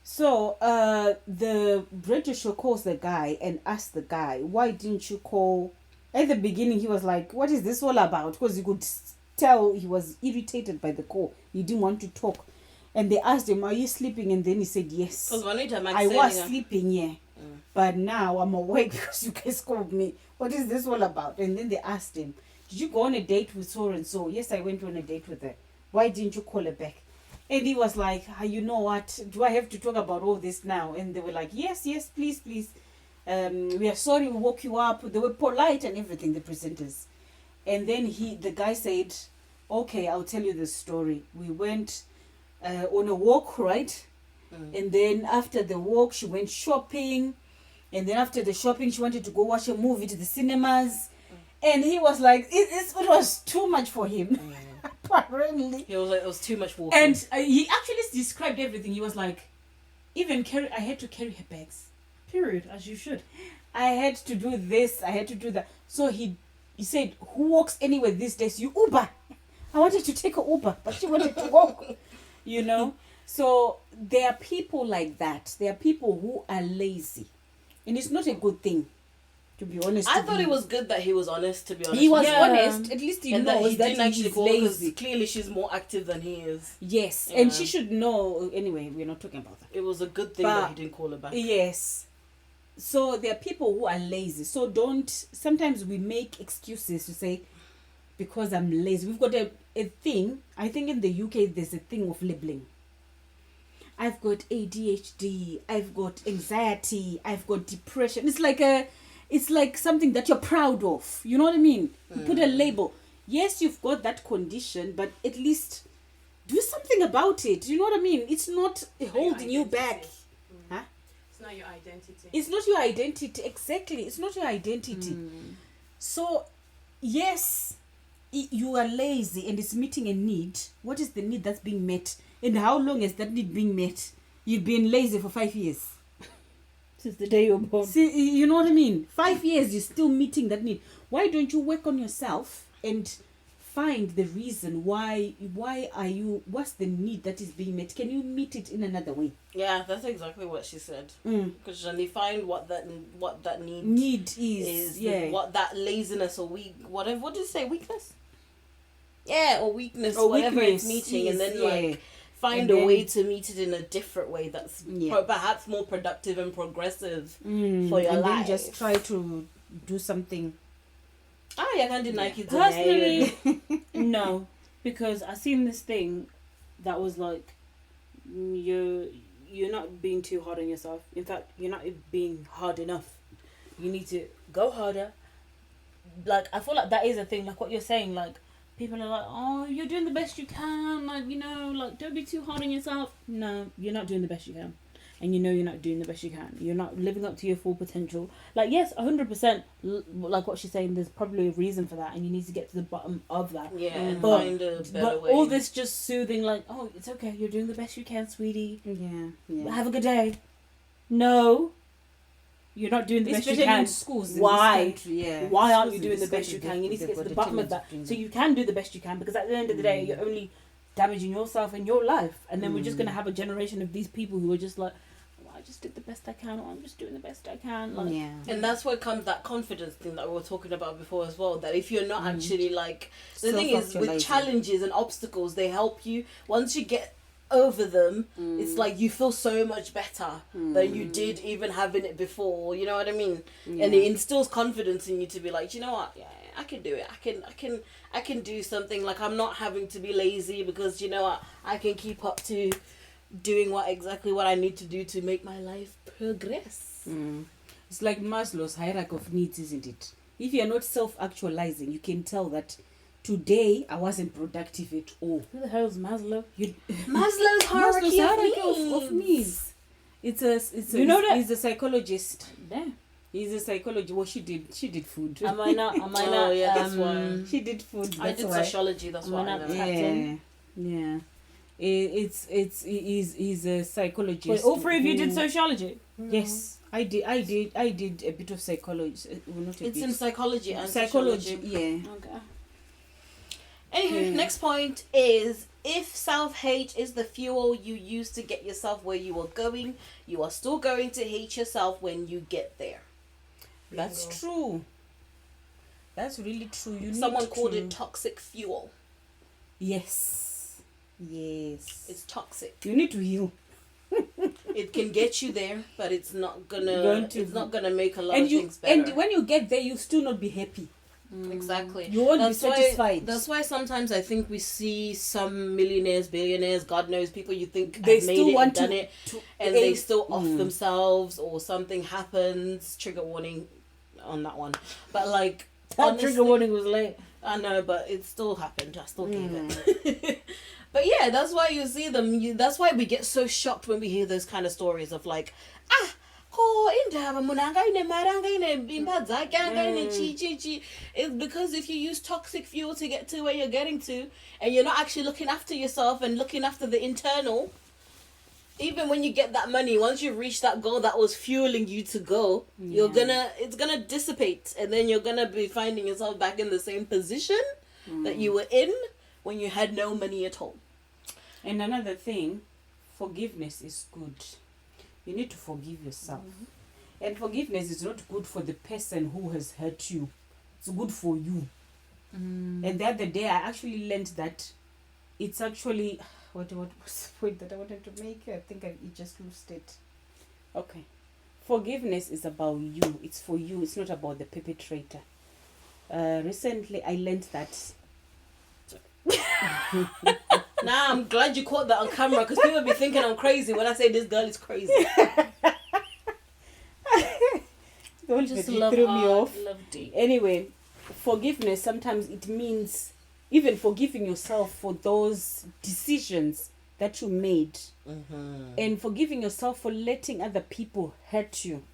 So the radio show calls the guy and asks the guy, why didn't you call? At the beginning he was like, what is this all about? Because you could tell he was irritated by the call. He didn't want to talk. And they asked him, are you sleeping? And then he said yes. I was sleeping, yeah. But now I'm awake because you guys called me. What is this all about? And then they asked him, did you go on a date with so and so? Yes, I went on a date with her. Why didn't you call her back? And he was like, you know what? Do I have to talk about all this now? And they were like, yes, please. We are sorry we woke you up. They were polite and everything, the presenters. And then the guy said, okay, I'll tell you the story. We went on a walk, right? And then after the walk, she went shopping. And then after the shopping, she wanted to go watch a movie to the cinemas. And he was like, it was too much for him. Apparently. He was like, it was too much walking. And he actually described everything. He was like, I had to carry her bags. Period, as you should. I had to do this. I had to do that. So he said, who walks anywhere these days? You Uber. I wanted to take a Uber, but she wanted to walk. So there are people like that. There are people who are lazy, and it's not a good thing. To be honest, I thought it was good that he was honest. To be honest, He was Yeah. honest. At least he and that knows he that didn't he actually is call because lazy. clearly she's more active than he is. Yes, Yeah. and she should know. Anyway, we're not talking about that. It was a good thing But- that he didn't call her back. Yes. So there are people who are lazy. So don't. Sometimes we make excuses to say, because I'm lazy. We've got a thing. I think in the UK there's a thing of labeling. I've got ADHD. I've got anxiety. I've got depression. It's like something that you're proud of. You know what I mean? You put a label. Yes, you've got that condition, but at least do something about it. You know what I mean? It's not holding you back. Huh? It's not your identity. It's not your identity. Exactly. It's not your identity. So, yes, you are lazy and it's meeting a need. What is the need that's being met? And how long has that need been met? You've been lazy for 5 years. Since the day you were born. See, you know what I mean? 5 years, you're still meeting that need. Why don't you work on yourself and find the reason why are you, what's the need that is being met? Can you meet it in another way? Yeah, that's exactly what she said. Because then you find what that need Is yeah. what that laziness or whatever. What did you say? Weakness. Yeah, or weakness, Or whatever weakness it's meeting, and then is, like find And a then- way to meet it in a different way that's perhaps more productive and progressive for your and life. then just try to do something. Ah, yeah, I can't deny kids. Personally, no, because I seen this thing that was like, you're not being too hard on yourself. In fact, you're not being hard enough. You need to go harder. Like, I feel like that is a thing. Like what you're saying, like people are like, oh, you're doing the best you can. Like, you know, like don't be too hard on yourself. No, you're not doing the best you can. And you know you're not doing the best you can. You're not living up to your full potential. Like, yes, 100%, like what she's saying, there's probably a reason for that. And you need to get to the bottom of that. Yeah, and But- find a better But way. all this just soothing, like, oh, it's okay. You're doing the best you can, sweetie. Yeah. Have a good day. No. You're not doing the best you Especially can. in schools. Why? In this country, yeah. Why aren't you Schools in doing the this best you country, can? You need to they've get to got the a bottom of tendency that. to do So that. you can do the best you can, because at the end of the day, you're only damaging yourself and your life. And then we're just going to have a generation of these people who are just like, well, I just did the best I can, or I'm just doing the best I can. Like, Yeah. And that's where comes that confidence thing that we were talking about before as well. That if you're not actually like, the thing is with Self-actualizing. challenges and obstacles, they help you. Once you get over them, it's like you feel so much better than you did even having it before. You know what I mean? And it instills confidence in you to be like, you know what? Yeah, I can do it. I can do something. Like I'm not having to be lazy because you know what? I can keep up to doing what I need to do to make my life progress. It's like Maslow's hierarchy of needs, isn't it? If you're not self-actualizing, you can tell that today I wasn't productive at all. who the hell is Maslow? Maslow's hierarchy of needs. It's a You know that- he's a psychologist. Damn. He's a psychologist. Well, she did food. Am I not? Am I Oh, not? yeah, that's why. She did food. I That's did why. sociology. That's Am I why. I not know. tapped Yeah. He's a psychologist. Wait, all three of you did who- sociology? Yes, I did a bit of psychology. Well, not a It's bit. in psychology and Psychology. sociology. Yeah. Okay. Anywho, next point is if self-hate is the fuel you use to get yourself where you are going, you are still going to hate yourself when you get there. That's true. That's really true. You Someone need called to... it toxic fuel. Yes. It's toxic. You need to heal. It can get you there, but it's not gonna. Going to- It's not gonna make a lot And of you things better. and when you get there, you still not be happy. Exactly. You won't be That's why- satisfied. That's why sometimes I think we see some millionaires, billionaires, God knows, people you think They have made still it want and done to- it, to and they aim- still off themselves, or something happens. Trigger warning on that one. But like, That honestly, trigger warning was late. I know, but it still happened. I still gave it. But yeah, that's why you see them. That's why we get so shocked when we hear those kind of stories of like, indaba munanga ine maranga ine impadza kyanga ine chi. It's because if you use toxic fuel to get to where you're getting to, and you're not actually looking after yourself and looking after the internal, even when you get that money, once you reach that goal that was fueling you to go, it's gonna dissipate, and then you're gonna be finding yourself back in the same position that you were in when you had no money at all. And another thing, forgiveness is good. You need to forgive yourself. And forgiveness is not good for the person who has hurt you. It's good for you. And the other day, I actually learned that it's actually... What was the point that I wanted to make? I think I just lost it. Okay. Forgiveness is about you. It's for you. It's not about the perpetrator. Recently, I learned that... Nah, I'm glad you caught that on camera because people be thinking I'm crazy when I say this girl is crazy. Just threw me off. Anyway, forgiveness, sometimes it means even forgiving yourself for those decisions that you made. And forgiving yourself for letting other people hurt you.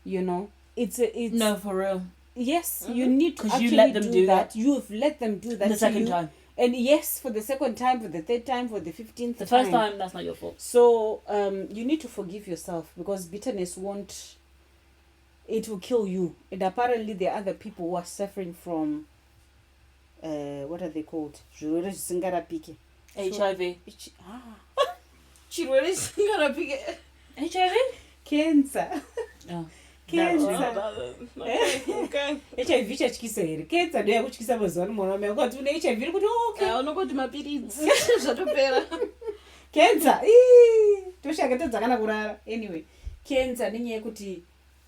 You know, it's No, for real. Yes, you need to actually you let them do that. You've let them do that The second time. And yes, for the second time, for the third time, for the 15th time. The first time, that's not your fault. So you need to forgive yourself because bitterness won't... It will kill you. And apparently there are other people who are suffering from... what are they called? HIV. HIV? Cancer. Oh. Cancer. Okay. HIV chatyisa here. Cancer ndoya kutyisa mazuva ano mwana wame wakati une HIV iri kuti okay. Unogoti mapiritsi zvatopera. Cancer. Toshaka todzakana kurara. Anyway, cancer nenyaya yekuti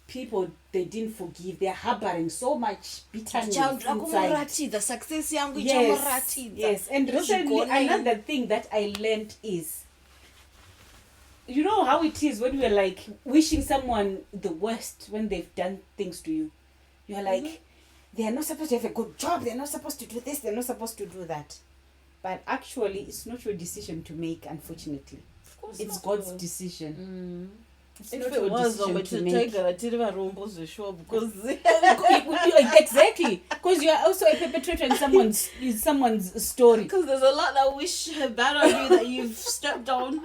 people, they didn't forgive. They are harboring so much bitterness inside. The success yangu Yes. And recently, another thing that I learned is, you know how it is when we're like wishing someone the worst when they've done things to you. You're like, they are not supposed to have a good job. They're not supposed to do this. They're not supposed to do that. But actually, it's not your decision to make, unfortunately. Of course it's not. God's decision. It's if not it your was, decision but to to make. take a because Exactly, because you are also a perpetrator in someone's story. Because there's a lot that wish bad on you that you've stepped on.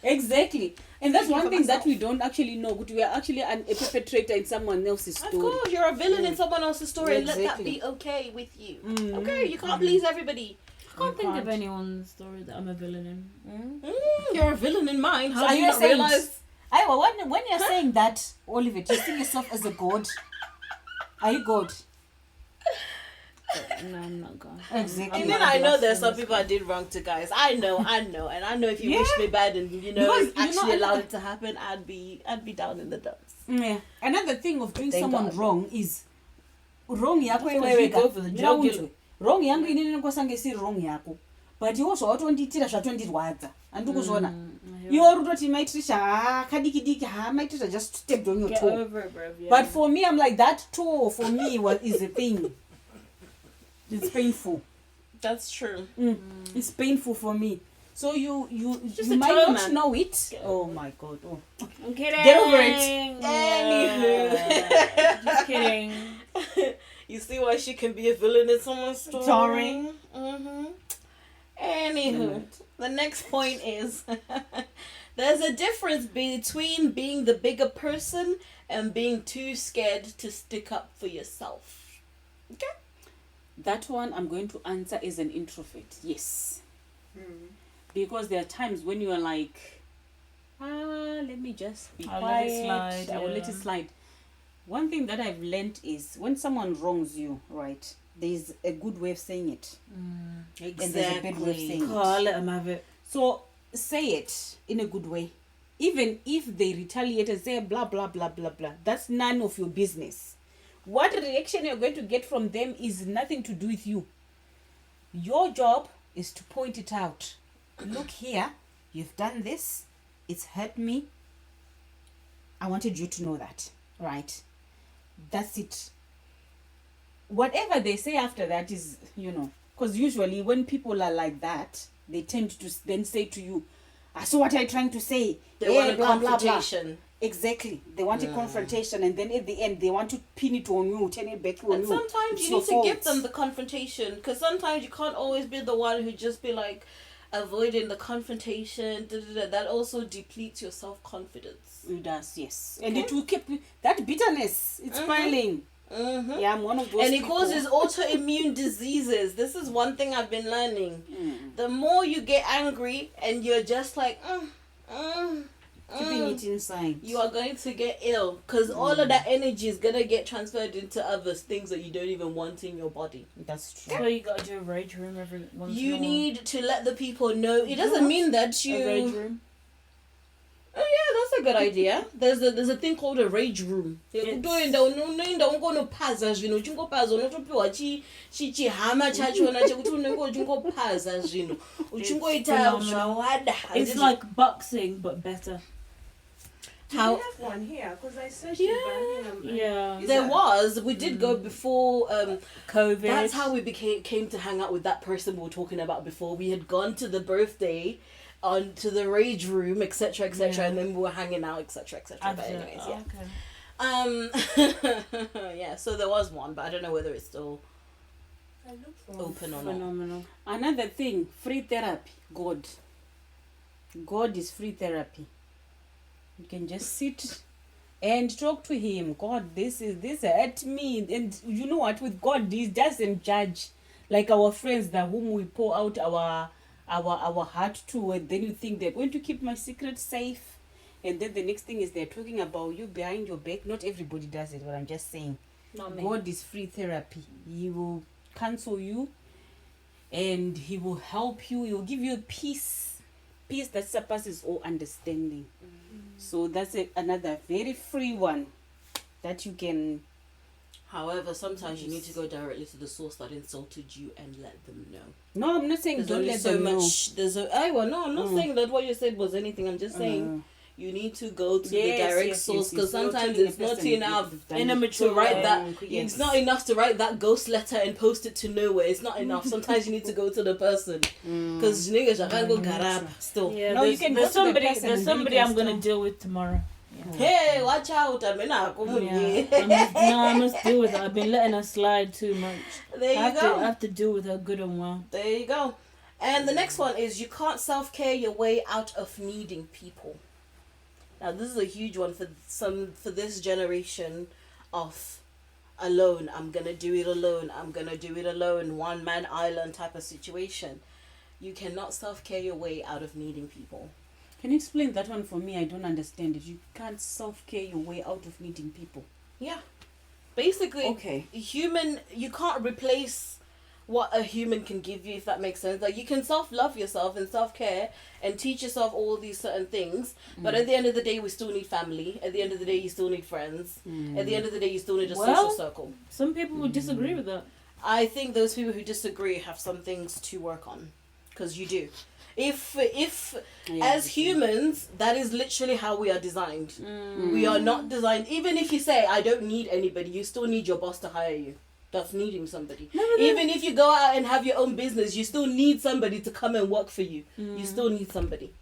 Exactly, and that's one thing that we don't actually know. But we are actually a perpetrator in someone else's story. Of course, you're a villain in someone else's story, and let that be okay with you. Okay, you can't please everybody. I can't think of anyone's story that I'm a villain in. You're a villain in mine. How So do are you you not saying? realize? When you're saying that, Oliver, do you see yourself as a god? Are you God? No, I'm not God. Exactly. And then I know there's some people I did wrong to, guys. I know, and I know if you wish me bad and Because, actually allowed it to happen, I'd be down in the dumps. Yeah. Another thing of doing Thank someone God. wrong is wrong yako That's iwewe because you go for the jugular. wrong yangu inini ngosanga isiri wrong yako. But iwo zvawatondiitira zvatondirwadza. Andikuzvona. Iwo rutoti maitrisha kadiki maitrisha just stepped on your Get toe. over it, bro. Yeah. But for me, I'm like, that toe for me is a thing. It's painful. That's true. It's painful for me. So you just you a might toe, not man. know it. Oh my God. Oh. I'm kidding. Get over it. Anywho. Just kidding. You see why she can be a villain in someone's story? Sorry. Anywho, the next point is there's a difference between being the bigger person and being too scared to stick up for yourself. Okay? That one I'm going to answer as an introvert. Yes. Because there are times when you are like, let me just be I'll quiet. let it slide, I will let it slide. One thing that I've learned is when someone wrongs you, right, there's a good way of saying it. And there's a bad way of saying it. I'll let them have it. So say it in a good way. Even if they retaliate and say blah, blah, blah, blah, blah, that's none of your business. What reaction you're going to get from them is nothing to do with you. Your job is to point it out. Look here, you've done this. It's hurt me. I wanted you to know that, right? That's it. Whatever they say after that is, because usually when people are like that, they tend to then say to you, so what are you trying to say? They want a confrontation. Exactly. They want a confrontation, and then at the end, they want to pin it on you, turn it back on And you. sometimes It's you need to your give fault. them the confrontation, because sometimes you can't always be the one who just be like avoiding the confrontation. That also depletes your self-confidence. It does, yes. And it will keep that bitterness. It's piling. Yeah, I'm one of those And it people. causes autoimmune diseases. This is one thing I've been learning. The more you get angry and you're just like, Keeping it inside. You are going to get ill because all of that energy is gonna get transferred into other things that you don't even want in your body. That's true. So you gotta do a rage room every once in a You while. need to let the people know. It doesn't mean that you. A rage room. Oh yeah, that's a good idea. There's a thing called a rage room. It's- It's like boxing but better. How- Do we have one here? Because I searched Yeah. Birmingham. Yeah. Is There that- was. We did go before. COVID. That's how we came to hang out with that person we were talking about before. We had gone to the birthday, to the rage room, etc., etc., Yeah. and then we were hanging out, etc., etc. But anyways, yeah. Okay. Yeah. So there was one, but I don't know whether it's still I looked for open or not. Phenomenal. Another thing, free therapy. God is free therapy. You can just sit and talk to him. God, this hurt me. And you know what? With God, he doesn't judge. Like our friends that whom we pour out our heart to, and then you think they're going to keep my secret safe. And then the next thing is they're talking about you behind your back. Not everybody does it, but I'm just saying. Not me. God is free therapy. He will counsel you and he will help you. He will give you peace that surpasses all understanding. So that's another very free one that you can. However, sometimes you need to go directly to the source that insulted you and let them know. No, I'm not saying There's don't only let so them know. much. No, I'm not saying that what you said was anything. I'm just saying you need to go to the direct source because sometimes it's not enough In a to mature write way. that. Yes. It's not enough to write that ghost letter and post it to nowhere. It's not enough. Sometimes you need to go to the person because niggas I can't go garab still. Yeah, No, you can go there's to the somebody. person There's and you somebody can I'm gonna still- deal with tomorrow. Hey, watch out! I mean, I must deal with her. I've been letting her slide too much. There I you have go. to deal with her good and well. There you go. And the next one is you can't self-care your way out of needing people. Now this is a huge one for this generation of alone. I'm gonna do it alone. I'm gonna do it alone. One man island type of situation. You cannot self-care your way out of needing people. Can you explain that one for me? I don't understand it. You can't self-care your way out of needing people. Yeah. Basically, Okay. you can't replace what a human can give you, if that makes sense. Like you can self-love yourself and self-care and teach yourself all these certain things, but at the end of the day we still need family. At the end of the day you still need friends. At the end of the day you still need a social circle. Some people would disagree with that. I think those people who disagree have some things to work on, because you do. If as humans, that is literally how we are designed. We are not designed. Even if you say I don't need anybody, you still need your boss to hire you. That's needing somebody. Even if you go out and have your own business, you still need somebody to come and work for you. You still need somebody.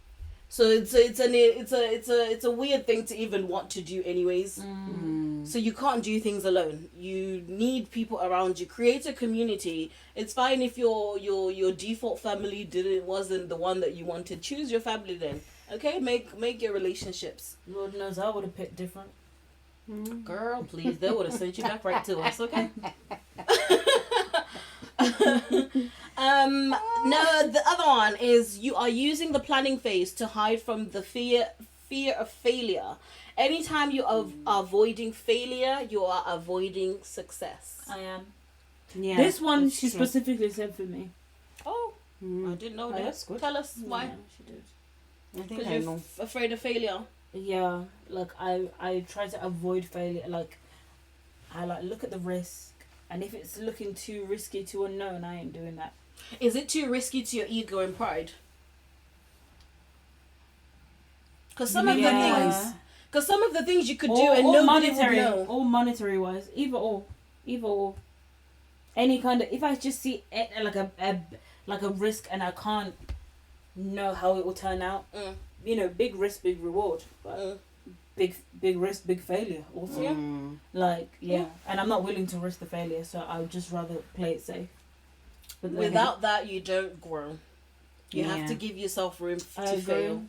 So it's a weird thing to even want to do anyways. So you can't do things alone. You need people around you. Create a community. It's fine if your default family wasn't the one that you wanted. Choose your family then. Okay? Make your relationships. Lord knows I would have picked different. Girl, please, they would have sent you back right to us, okay? No, the other one is you are using the planning phase to hide from the fear of failure. Anytime you are avoiding failure, you are avoiding success. I am. Yeah. This one that's she true. specifically said for me. Oh, I didn't know Oh, that. that's good. Tell us why. Yeah, she did. I think Because I you're know. afraid of failure. Yeah, like I try to avoid failure. Like I look at the risk, and if it's looking too risky, too unknown, I ain't doing that. Is it too risky to your ego and pride? Because some of the Yeah. things, you could do Or and nobody monetary, would know. or monetary wise, either or. Any kind of, if I just see it, like a risk and I can't know how it will turn out, big risk, big reward, but big risk, big failure also. Yeah. And I'm not willing to risk the failure, so I would just rather play it safe. But then- Without that, you don't grow. You have Yeah. to give yourself room I to agree. fail.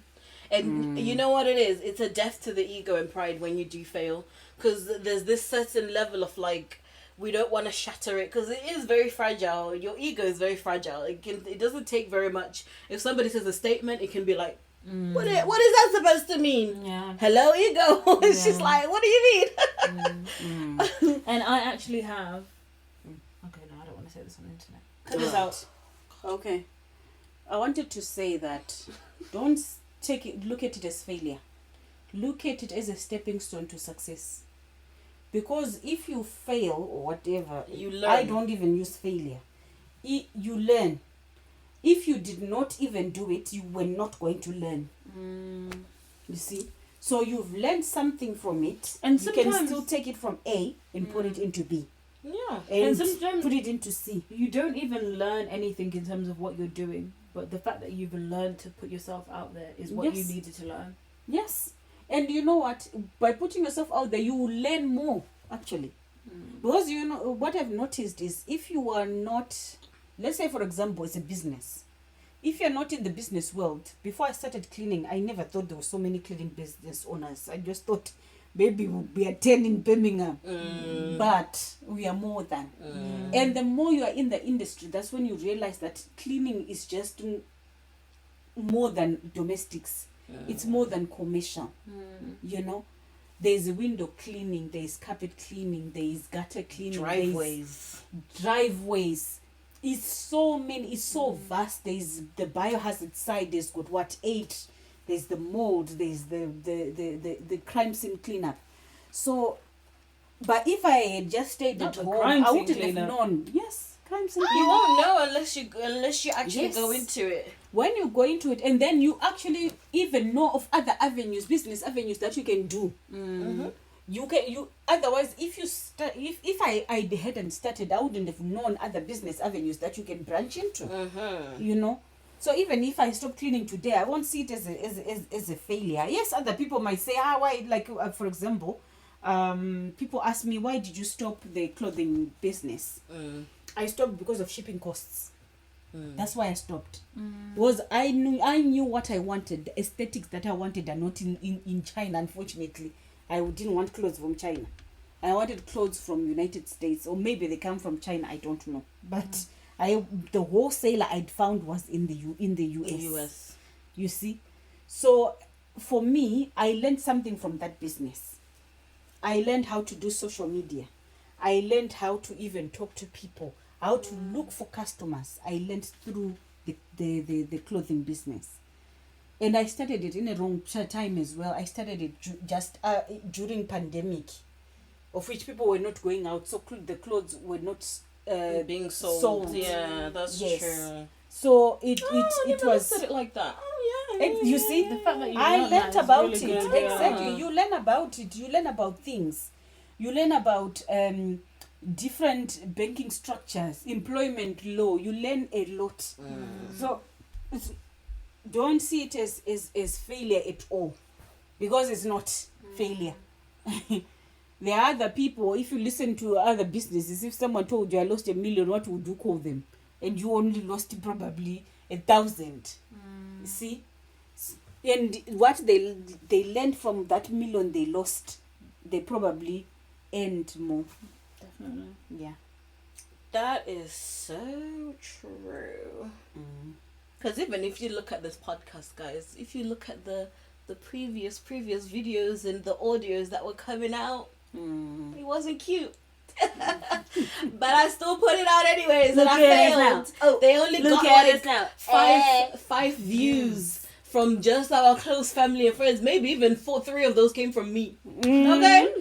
And you know what it is? It's a death to the ego and pride when you do fail. Because there's this certain level of we don't want to shatter it because it is very fragile. Your ego is very fragile. It doesn't take very much. If somebody says a statement, it can be like What is that supposed to mean? Yeah. Hello, ego. It's just Yeah. like, what do you mean? And I actually have. Okay, no, I don't want to say this on the internet. Cut this out. Okay. I wanted to say that don't look at it as failure. Look at it as a stepping stone to success. Because if you fail or whatever, You learn. I don't even use failure. You learn. If you did not even do it, you were not going to learn. You see? So you've learned something from it, And you can sometimes- still take it from A and put it into B. Yeah. And sometimes- put it into C. You don't even learn anything in terms of what you're doing, but the fact that you've learned to put yourself out there is what you Yes. needed to learn. Yes. And you know what? By putting yourself out there, you will learn more, actually. Because, you know, what I've noticed is if you are not, let's say, for example, it's a business. If you're not in the business world, before I started cleaning, I never thought there were so many cleaning business owners. I just thought maybe we are 10 in Birmingham. But we are more than. And the more you are in the industry, that's when you realize that cleaning is just more than domestics. It's more than commercial. You know, there's window cleaning, there's carpet cleaning, there's gutter cleaning, driveways. It's so many, it's so vast. There's the biohazard side, there's got what, 8, there's the mold, there's the crime scene cleanup. So, but if I had just stayed Not at the home, crime I scene wouldn't have cleanup. known. Yes, crime scene You cleanup. won't know unless you actually Yes. go into it. When you go into it, and then you actually even know of other avenues, business avenues that you can do. You otherwise, if you start, if I hadn't started, I wouldn't have known other business avenues that you can branch into. You know, so even if I stop cleaning today, I won't see it as a failure. Yes, other people might say, why? Like for example, people ask me, why did you stop the clothing business? I stopped because of shipping costs. That's why I stopped. Because I knew what I wanted, the aesthetics that I wanted are not in China, unfortunately. I didn't want clothes from China. I wanted clothes from United States, or maybe they come from China, I don't know. But the wholesaler I'd found was in the US. You see? So for me, I learned something from that business. I learned how to do social media. I learned how to even talk to people, how to look for customers. I learned through the clothing business. And I started it in a wrong time as well. I started it just during pandemic, of which people were not going out, so the clothes were not Being sold. Yeah, that's Yes. true. So it never was. said it like that. Oh yeah. You see, The fact that you I learned learned that is about really it. good, yeah. Exactly. You learn about it. You learn about things. You learn about different banking structures, employment law. You learn a lot. So don't see it as failure at all, because it's not failure. There are other people, if you listen to other businesses, if someone told you I lost 1 million, what would you call them? And you only lost probably 1,000. See? And what they learned from that 1 million they lost, they probably earned more. Definitely. Yeah. That is so true. Because even if you look at this podcast, guys, if you look at the previous videos and the audios that were coming out, it wasn't cute. But I still put it out anyways, and I failed. Oh, They only look got at like us now. five views from just our close family and friends. Maybe even 3 of those came from me. Okay.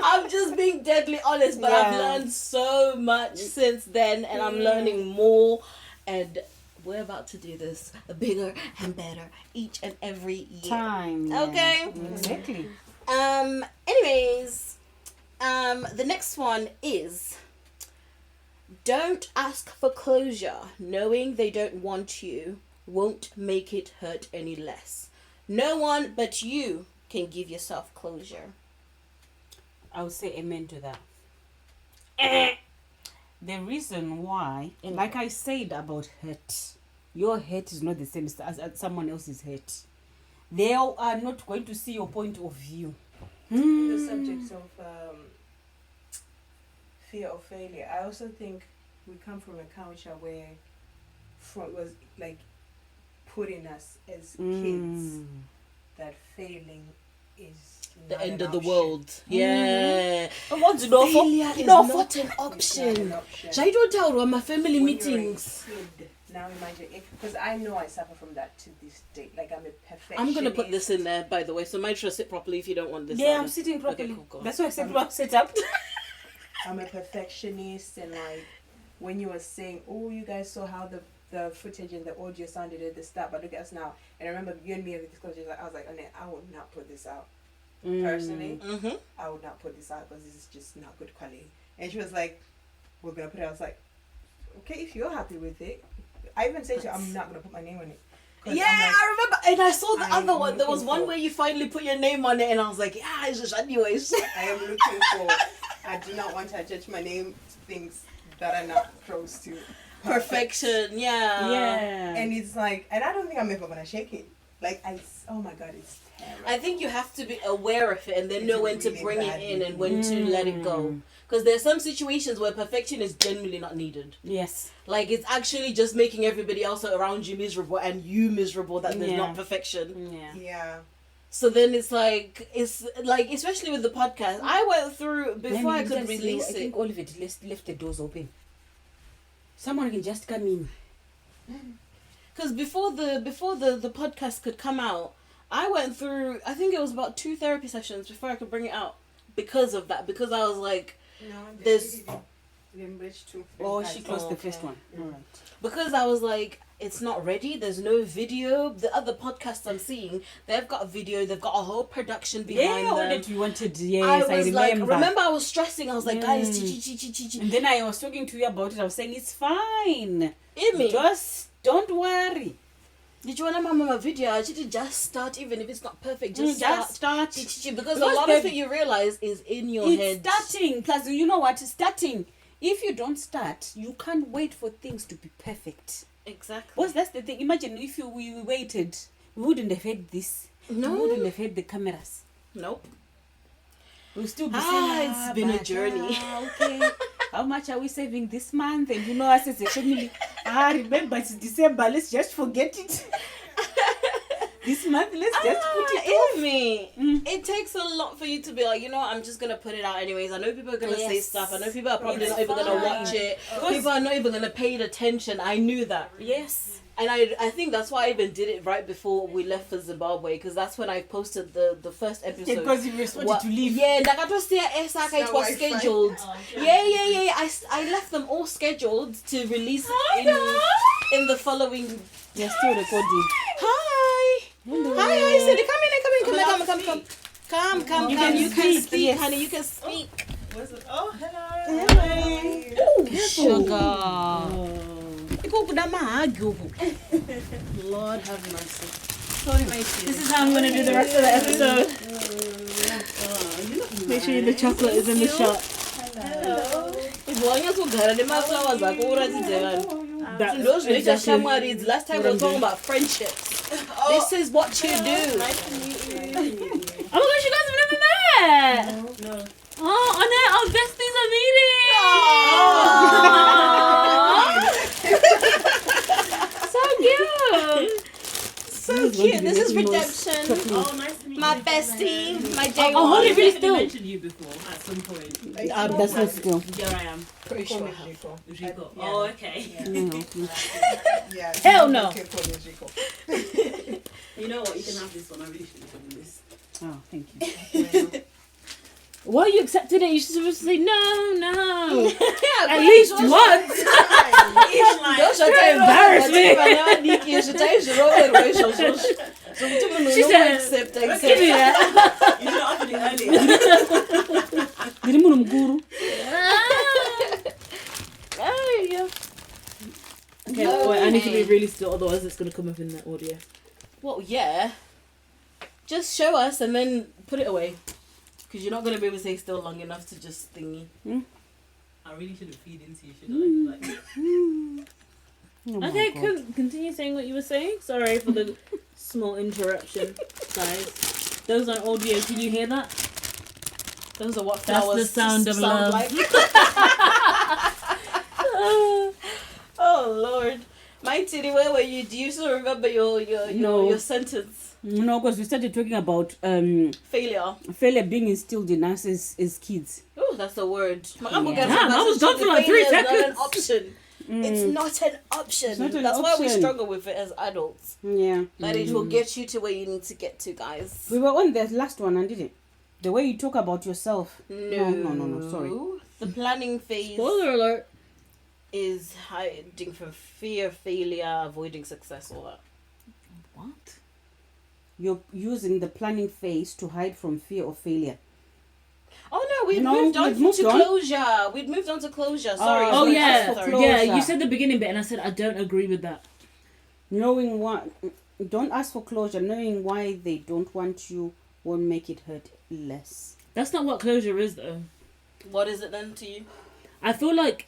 I'm just being deadly honest, but I've Yeah. learned so much since then, and I'm learning more, and we're about to do this bigger and better each and every year. Time. yeah. Okay. Exactly. Anyways, the next one is, don't ask for closure. Knowing they don't want you won't make it hurt any less. No one but you can give yourself closure. I would say amen to that. The reason why, like I said about hurt, your hurt is not the same as someone else's hurt. They are not going to see your point of view. The subject of fear of failure. I also think we come from a culture where was like put in us as kids that failing is The not end an of the option. world. Yeah. Failure Failure is not not an an It's not option. an option. Shall I don't tell you my family When you're a meetings? kid, now imagine if, because I know I suffer from that to this day. Like I'm a perfectionist. I'm gonna put this in there, by the way. So make sure to sit properly if you don't want this. Yeah, on. I'm sitting properly. Okay, cool, go on. That's why I said well set up. I'm a perfectionist, and like when you were saying, "Oh, you guys saw how the footage and the audio sounded at the start, but look at us now." And I remember you and me having this conversation. I was like, "Annette, I would not put this out personally. Mm-hmm. I would not put this out because this is just not good quality." And she was like, "We're gonna put it." I was like, "Okay, if you're happy with it." I even said to her, "I'm not gonna put my name on it." 'Cause Yeah, I'm like, I remember, and I saw the I'm other one. There was looking one for- where you finally put your name on it, and I was like, yeah, it's just anyways. I am looking for. I do not want to attach my name to things that are not close to Perfection, yeah. Yeah. And it's like, and I don't think I'm ever gonna shake it. Like oh my god, it's terrible. I think you have to be aware of it and then It's know when to really bring it bad in and when to let it go. Because there's some situations where perfection is genuinely not needed. Yes. Like it's actually just making everybody else around you miserable and you miserable that there's Yeah. not perfection. Yeah. Yeah. So then it's like especially with the podcast, I went through before I could release I it. think all of it left the doors open. Someone can just come in. Because before the podcast could come out, I went through, I think it was about 2 therapy sessions before I could bring it out because of that. Because I was like, No, There's- too. Oh, she closed the okay. first one. All right. because I was like, it's not ready. There's no video. The other podcasts I'm seeing, they've got a video. They've got a whole production behind Yeah, all them. that we wanted. Yes, I was like, remember. remember I was stressing. I was like, guys, And then I was talking to you about it. I was saying it's fine. Amy, Just don't worry. did you want to mama video? I should just start, even if it's not perfect. Just start. start. Because a Because lot of it you realize is in your It's head. starting. Plus, you know what? Starting. If you don't start, you can't wait for things to be perfect. Exactly. Because that's the thing. Imagine if we waited, we wouldn't have had this. No. We wouldn't have had the cameras. Nope. We'll still be saying, It's been a but, journey. Okay. How much are we saving this month? And you know, us as a family, remember it's December. Let's just forget it. This month, let's just put it off. Me. It takes a lot for you to be like, you know what, I'm just gonna put it out anyways. I know people are gonna say Yes. stuff. I know people are probably It's not even gonna fine. watch it. People are not even gonna pay attention. I knew that. Yes. And I think that's why I even did it right before we left for Zimbabwe, because that's when I posted the first episode. Because you responded What- to leave. Yeah, Esaka, it was Wi-Fi. scheduled. Yeah. I left them all scheduled to release in the following. You're still recording. Hi. Hello. Hi, Cindy. Come. You You can can speak, speak, yes. honey. You can speak. Oh, hello. Sugar. Lord have mercy. Sorry, my This sweetie. is how I'm going to do the rest of the episode. Make sure the chocolate is in the shot. Ibonga sugara nemaflowers akho uratidze vanhu. Ndozvinoita shamwari idzi. Last time we were talking about friendships. This is what you do. Oh my gosh, you guys have never met! No. Oh, Annette, our besties are meeting! So cute! So cute. This is redemption. Oh, nice to meet My you. bestie, my day Oh, hold one. it really I still. mentioned you before at some point. That's not still. Here I am. Pretty Call sure. me Rico. Rico. Yeah. Oh, okay. Yeah. Hell no. You can call me Rico. You know what? You can have this one. I really should have done this. Oh, thank you. Well, you accepted it. You're supposed to say no. At At least once. She said, accept. Give me that. You should have offered it earlier. Ndiri munhu mukuru. Okay, wait, I need to be really still, otherwise it's going to come up in that audio. Well, yeah. Just show us and then put it away. Because you're not going to be able to stay still long enough to just thingy. I really shouldn't feed into you, should I? Like, Oh my Okay, God. continue saying what you were saying. Sorry for the small interruption, guys. Those on audio, can you hear that? Those are what That's flowers the sound of love. like. Oh, Lord. My Mighty, where were you? Do you still remember your sentence? No, because we started talking about Failure being instilled in us as kids. Oh, that's a word. I was gone for like 3 seconds. Not an option. It's not an option. It's not an That's why we option. struggle with it as adults. Yeah. But it will get you to where you need to get to, guys. We were on the last one, and didn't it? The way you talk about yourself. No, sorry. The planning phase Spoiler alert. is hiding from fear, failure, avoiding success, all that. What? You're using the planning phase to hide from fear or failure. Oh no, we'd No, moved on we've moved to on. closure. We'd moved on to closure. Sorry. Oh, Oh Sorry, yeah, ask for closure. yeah. You said the beginning bit, and I said I don't agree with that. Knowing what, don't ask for closure. Knowing why they don't want you won't make it hurt less. That's not what closure is, though. What is it then to you? I feel like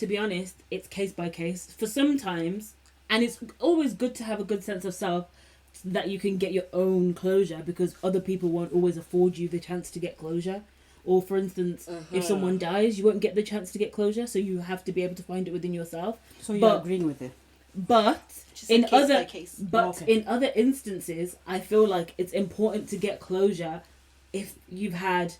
to be honest, it's case by case. For sometimes, and it's always good to have a good sense of self so that you can get your own closure, because other people won't always afford you the chance to get closure. Or for instance, if someone dies, you won't get the chance to get closure, so you have to be able to find it within yourself. So you're agreeing with it. But Just in case other by case. in other instances, I feel like it's important to get closure if you've had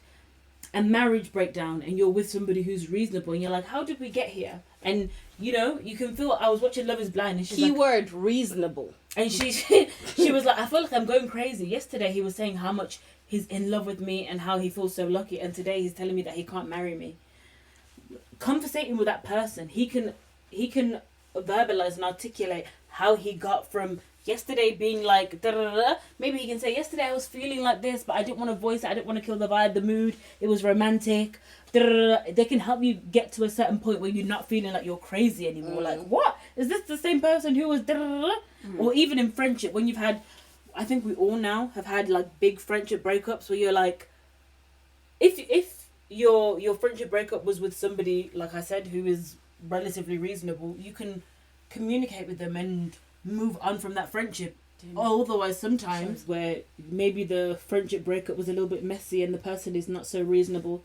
a marriage breakdown and you're with somebody who's reasonable and you're like, how did we get here? And you know, you can feel. I was watching Love Is Blind and she's like, Keyword reasonable. and she was like, I feel like I'm going crazy. Yesterday he was saying how much he's in love with me and how he feels so lucky, and today he's telling me that he can't marry me. Conversating with that person, he can verbalize and articulate how he got from yesterday being like da da da. Maybe he can say, yesterday I was feeling like this, but I didn't want to voice it. I didn't want to kill the vibe, the mood. It was romantic. Da, da, da. They can help you get to a certain point where you're not feeling like you're crazy anymore. Like, what? Is this the same person who was da da da? Or even in friendship, when you've had, I think we all now have had like big friendship breakups where you're like, if your friendship breakup was with somebody, like I said, who is relatively reasonable, you can communicate with them and move on from that friendship. Otherwise, sometimes where maybe the friendship breakup was a little bit messy and the person is not so reasonable,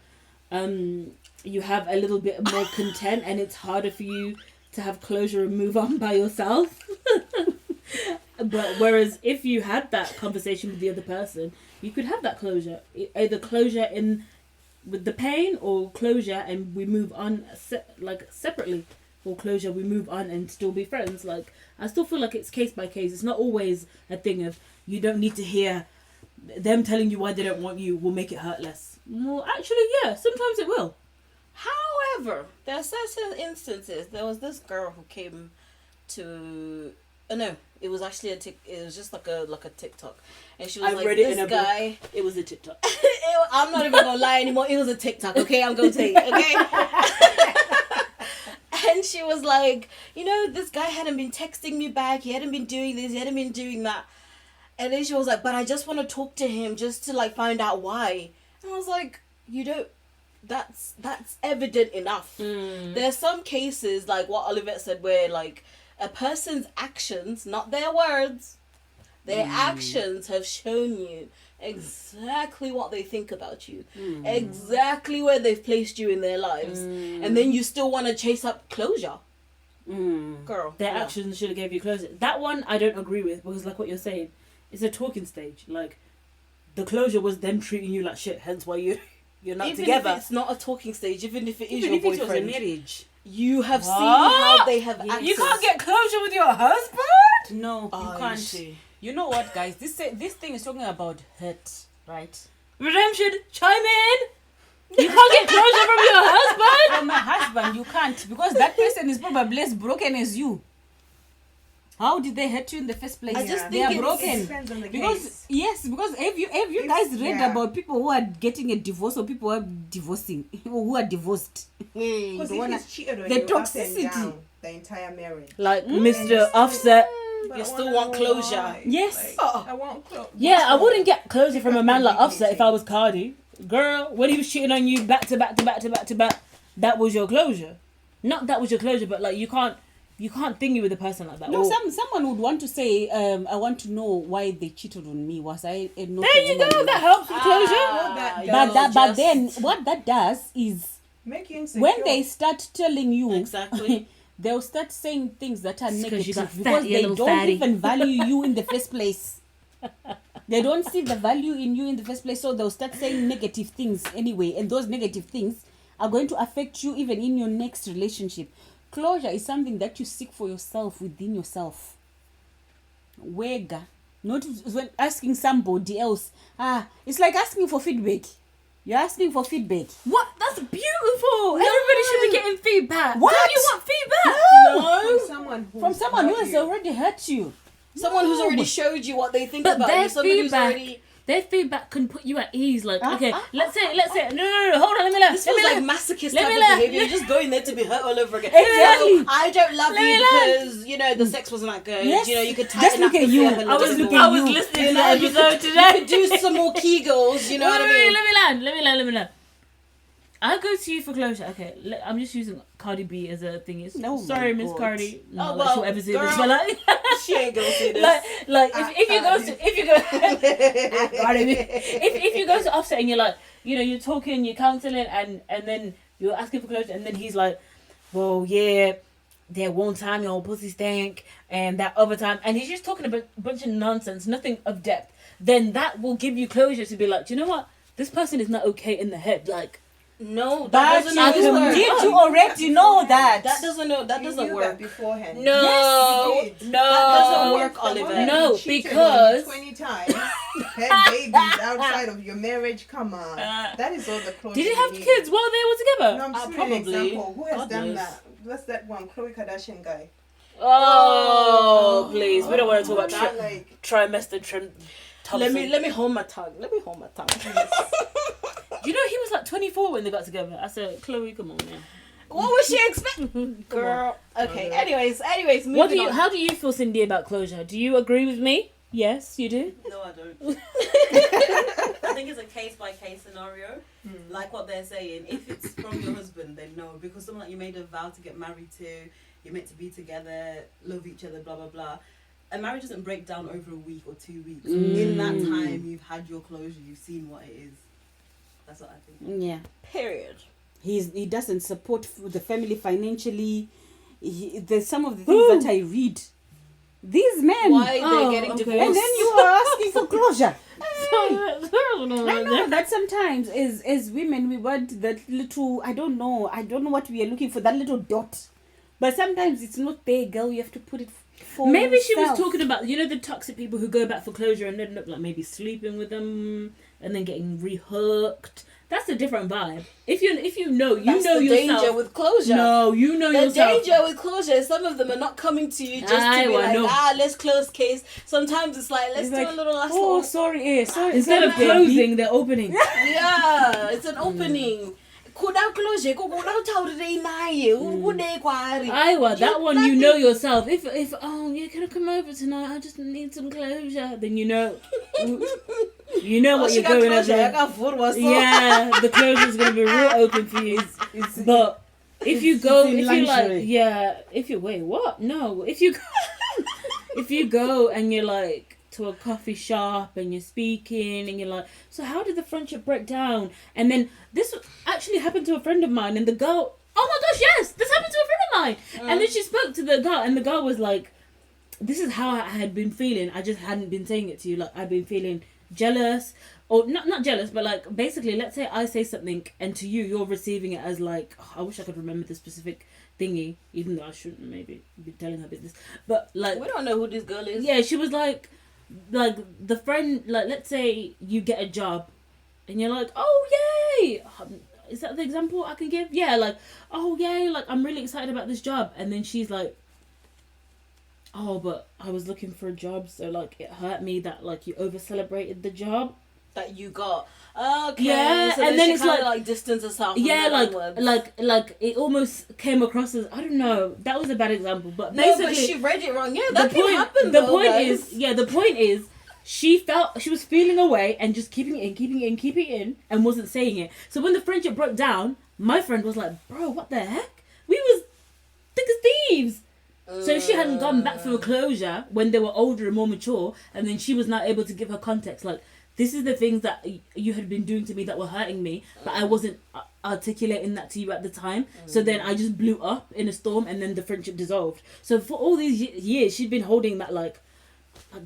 you have a little bit more content and it's harder for you to have closure and move on by yourself. But whereas if you had that conversation with the other person, you could have that closure, either closure in with the pain, or closure and we move on separately, or closure we move on and still be friends. Like, I still feel like it's case by case. It's not always a thing of you don't need to hear them telling you why they don't want you will make it hurt less. Well, actually, yeah, sometimes it will. However, there are certain instances. There was this girl who came to. Oh no, it was actually it was just like a TikTok, and she was I like, read it this in a guy. book. It was a TikTok. I'm not even gonna lie anymore. It was a TikTok. Okay, I'm gonna tell you. Okay. And she was like, you know, this guy hadn't been texting me back. He hadn't been doing this. He hadn't been doing that. And then she was like, but I just want to talk to him just to like find out why. And I was like, you don't. That's evident enough. There's some cases like what Olivette said where like a person's actions, not their words, their actions have shown you exactly what they think about you, exactly where they've placed you in their lives, and then you still want to chase up closure. Girl, Their actions should have gave you closure. That one I don't agree with, because like what you're saying, it's a talking stage. Like, the closure was them treating you like shit, hence why you're not even together. if it's not a talking stage, even if it is Even your if it was a boyfriend, marriage. you have What? seen how they have access. You can't get closure with your husband? No, Oh, you you can't. see. You know what, guys? This thing is talking about hurt, right? Redemption, chime in! You can't get closure from your husband? From my husband, you can't, because that person is probably as broken as you. How did they hurt you in the first place? I just They think are it's- broken. Depends on the Because case. yes, because if you guys read about people who are getting a divorce or people who are divorcing or who are divorced, Because the if one he's cheated on the you up toxicity. and down the entire marriage. Like Mr. Offset. But You I still wanna want know closure. why. Yes. Oh. I want closure. Yeah, I wouldn't get closure from a man like Offset if I was Cardi. Girl, when he was cheating on you back to back to back to back to back, that was your closure. Not that was your closure, but like you can't thingy with a person like that. No, Or- someone would want to say, I want to know why they cheated on me. Was I not there you go. That helps with closure. But then what that does is Make you insecure. when they start telling you Exactly. they'll start saying things that are It's 'cause you got negative fat, because you they little don't fatty. even value you in the first place. They don't see the value in you in the first place, so they'll start saying negative things anyway, and those negative things are going to affect you even in your next relationship. Closure is something that you seek for yourself within yourself. Wega. Not when asking somebody else. It's like asking for feedback. You're asking for feedback. What? That's beautiful. Everybody should be getting feedback. What? Don't you want feedback? No. From someone who has already hurt you. Someone who's already showed you what they think But about their you. Somebody who's feedback, already... their feedback can put you at ease. Like, okay, let's say, no, hold on, let me learn. This Let feels me like learn. masochist Let type me of learn. behavior. You're just going there to be hurt all over again. Exactly. No, I don't love Let you me learn. because, you know, the sex wasn't that good. Yes. You know, you could Just tighten look up at the you. flip a little bit more. I was listening to that episode today. You could do some more Kegels, you know what I mean? Let me learn. I go to you for closure. Okay, I'm just using Cardi B as a thing. No, Sorry, my Miss God. Cardi. No, Oh, like, she'll well, ever see girl. this, but like, She ain't gonna see this. like if you go Cardi B, if you go to Offset and you're like, you know, you're talking, you're counseling, and then you're asking for closure, and then he's like, well, yeah, that one time your pussy stank, and that other time, and he's just talking a bunch of nonsense, nothing of depth. Then that will give you closure to be like, do you know what? This person is not okay in the head. Like, No, But that doesn't always work. did you already know that? That doesn't know. That You doesn't knew work. that beforehand. No, Yes, you did. no, that doesn't work, Someone Oliver. that No, you cheated because- on 20 times had babies outside of your marriage. Come on, that is all the closure. did you have need. kids while they were together? No, I'm just Probably. an example. Who has God done knows. that? What's that one? Khloe Kardashian guy. Oh, please, we don't want to talk about That, like, trimester trim. Let me hold my tongue. Let me hold my tongue. You know he was like 24 when they got together. I said, Chloe, come on now. What was she expecting, girl? Okay. Anyways, moving What do you? on. How do you feel, Cindy, about closure? Do you agree with me? Yes, you do. No, I don't. I think it's a case by case scenario. Like what they're saying. If it's from your husband, then no, because someone that you made a vow to get married to, you're meant to be together, love each other, blah blah blah. A marriage doesn't break down over a week or 2 weeks. In that time, you've had your closure. You've seen what it is. That's what I think. Yeah. Period. He doesn't support the family financially. There's some of the things that I read. These men. Why Oh, they're getting okay. divorced? And then you are asking for closure. I I know that sometimes as women we want that little, I don't know what we are looking for, that little dot. But sometimes it's not there, girl. You have to put it for Maybe she was yourself. talking about, you know, the toxic people who go back for closure and end up like maybe sleeping with them and then getting rehooked. That's a different vibe. If you know That's the the yourself. danger with closure. No, you know The yourself. danger with closure is some of them are not coming to you just to be I know. let's close case. Sometimes it's like, let's It's do like, a little last oh, little. sorry, Instead of baby. closing, they're opening. Yeah, it's an opening. Kuda closure, kuda tawri naye, kuda kwari. Iowa, that one you know yourself. If you're gonna come over tonight, I just need some closure. Then you know what you're going over. Yeah, the closure's gonna be real open for you. But if you go, in if you like, lingerie. yeah, if you wait, what? No, if you if you go and you're like to a coffee shop and you're speaking and you're like, so how did the friendship break down? And then this actually happened to a friend of mine, and the girl, oh my gosh, yes, this happened to a friend of mine. And then she spoke to the girl, and the girl was like, this is how I had been feeling. I just hadn't been saying it to you. Like, I've been feeling jealous, or not jealous, but like basically, let's say I say something and to you you're receiving it as like, oh, I wish I could remember the specific thingy, even though I shouldn't maybe be telling her business. But like, We don't know who this girl is. yeah, she was like the friend, like, let's say you get a job and you're like, oh yay, is that the example I can give? Yeah, like, oh yay, like, I'm really excited about this job. And then she's like, oh, but I was looking for a job, so like it hurt me that like you over celebrated the job That you got. Okay. Yeah, so and then she it's kinda, like- distance herself. From yeah, that onwards. like it almost came across as, I don't know, that was a bad example, but No, basically but she read it wrong. Yeah, the that can point happen. the though, point guys. the point is she was feeling away and just keeping it in and wasn't saying it. So when the friendship broke down, my friend was like, bro, what the heck, we was thick as thieves. So she hadn't gone back for a closure when they were older and more mature, and then she was not able to give her context like, this is the things that you had been doing to me that were hurting me, but I wasn't articulating that to you at the time. So then I just blew up in a storm, and then the friendship dissolved. So for all these years, she'd been holding that like,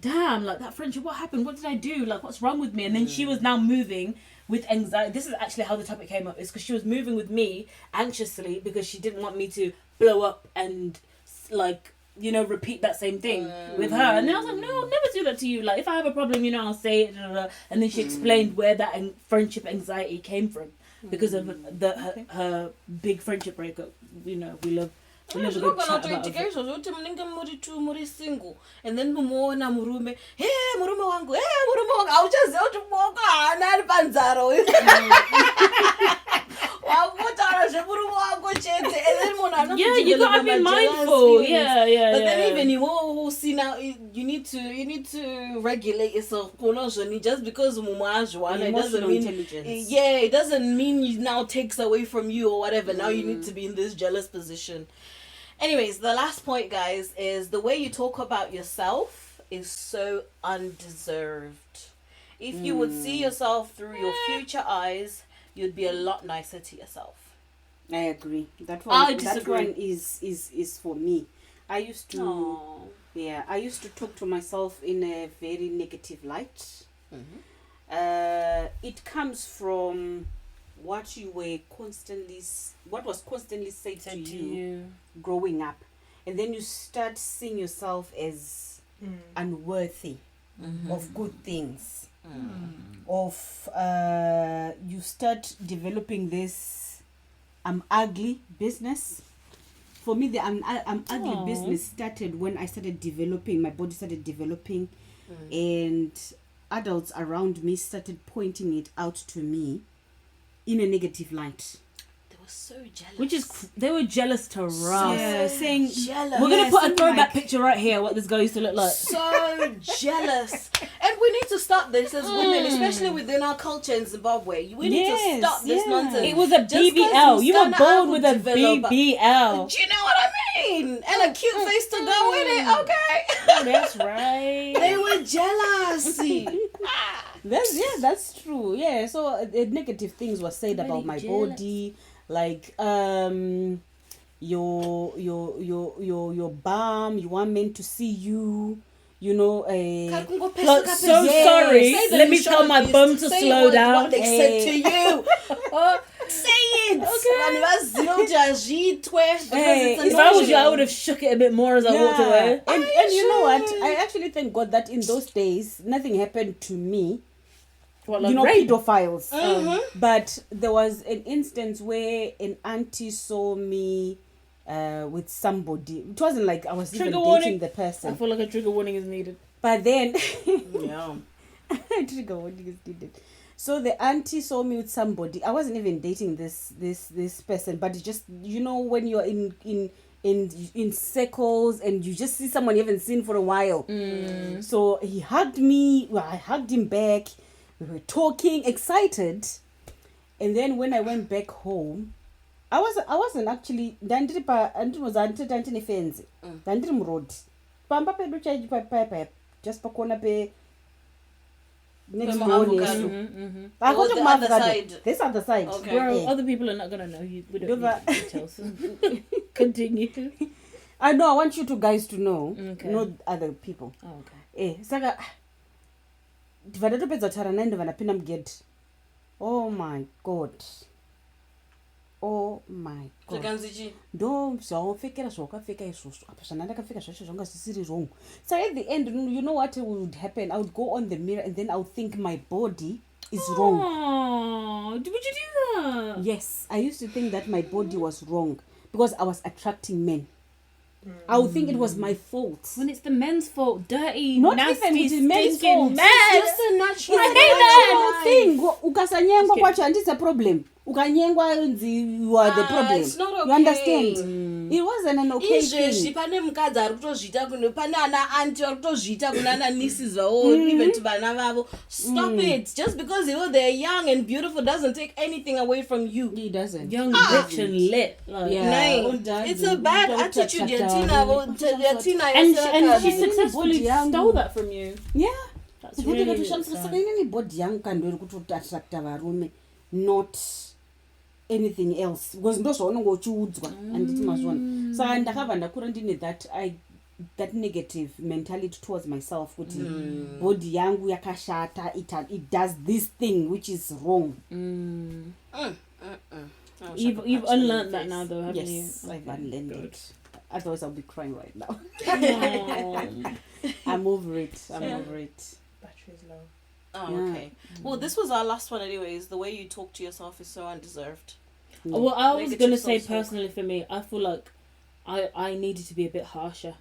damn, like that friendship, what happened? What did I do? Like, what's wrong with me? And then she was now moving with anxiety. This is actually how the topic came up. It's because she was moving with me anxiously because she didn't want me to blow up and like, you know, repeat that same thing with her. And then I was like, no, I'll never do that to you. Like, if I have a problem, you know, I'll say it. And then she explained where that friendship anxiety came from because of her big friendship breakup. You know, we love a good chat about it. And then mumoona murume, hey murume wangu, auchaziva kuti muoko haana ari panzaro. Wakutaura zvemurume wako chete, and then munhu anokuti Yeah, you gotta be mindful. Yeah. But then even you need to regulate yourself. Just because it doesn't mean intelligence. it doesn't mean it now takes away from you or whatever. Now you need to be in this jealous position. Anyways, the last point, guys, is the way you talk about yourself is so undeserved. If you would see yourself through your future eyes, you'd be a lot nicer to yourself. I agree. That I one. That disagree. one is for me. I used to. Yeah, I used to talk to myself in a very negative light. It comes from what was constantly said to you growing up, and then you start seeing yourself as unworthy of good things. You start developing this I'm ugly business. For me, the I'm ugly business started when I started developing, my body started developing, and adults around me started pointing it out to me in a negative light. They were so jealous. Which is, they were jealous to Ross. Saying, jealous. We're going to put a throwback like, picture right here, what this girl used to look like. So jealous. And we need to stop this as women, especially within our culture in Zimbabwe. We need to stop this nonsense. It was a Just 'cause BBL. You were born with a develop- BBL. Do you know what I mean? And a cute face to go with it, okay? That's right. They were jealous. That's true. Yeah, so negative things were said Really about my jealous. body, like your bum, you want men to see you, you know. Sorry. Let me tell my bum to slow down. What they said to you. Say it. If I was you, I would have shook it a bit more as I walked away. And you know what? I actually thank God that in those days nothing happened to me. What, You know, rape? pedophiles. But there was an instance where an auntie saw me with somebody. It wasn't like I was even Trigger dating warning. the I person. feel like a trigger warning is needed. But then Yeah. trigger warning is needed. So the auntie saw me with somebody. I wasn't even dating this person, but it just, you know, when you're in circles and you just see someone you haven't seen for a while. So he hugged me. Well, I hugged him back. We were talking, excited. And then when I went back home, I wasn't actually just pakona pe next door I go to the my other side. This other side. Okay. Bro, other people are not going to know you. We don't need details. Continue. I know, I want you guys to know, Okay. not other people. Oh, okay. Saka ndivandatopedza kutaura naye ndivanapinda mugedhi. Oh my god. Ndo zvaupfekera zvaukapfeka izvozvo apa zvandakapfeka zvacho zvanga zvisiri wrong. So at the end, you know what would happen? I would go on the mirror and then I would think my body is wrong. Oh, would you do that? Yes, I used to think that my body was wrong because I was attracting men. I would think it was my fault. When it's the men's fault, dirty, Not nasty, even with the men's stinking fault. men. It's just a natural Thing. Ukasanyengwa kwacho handisi a problem. Ukanyengwa you are the problem. It's not okay. You understand? It wasn't an okay izvezvi thing. pane mukadzi ari kutozviita pane ana anti ari kutozviita kuna ana nieces vavo even to vana vavo. Stop it. Just because they're young and beautiful doesn't take anything away from you. He doesn't. Young, rich, and lit. Like, Yeah. It's a bad attitude yatina And she successfully Body young. stole that from you. Yeah. That's really ndikatoshandisa saka inini body yangu kandori kuti attracta varume not anything else because ndo zvaunenge uchiudzwa handiti mazvona saka ndakabva ndakura ndine that negative mentality towards myself kuti body yangu yakashata, it does this thing which is wrong. You've unlearned that now though, haven't you? Yes, I've unlearned it. Otherwise I'll be crying right now. Oh. I'm over it. Over it. Battery's low. Oh, Yeah. okay. Well, this was our last one anyways. The way you talk to yourself is so undeserved. Well, I was Negative gonna say self-talk. personally for me, I feel like I needed to be a bit harsher.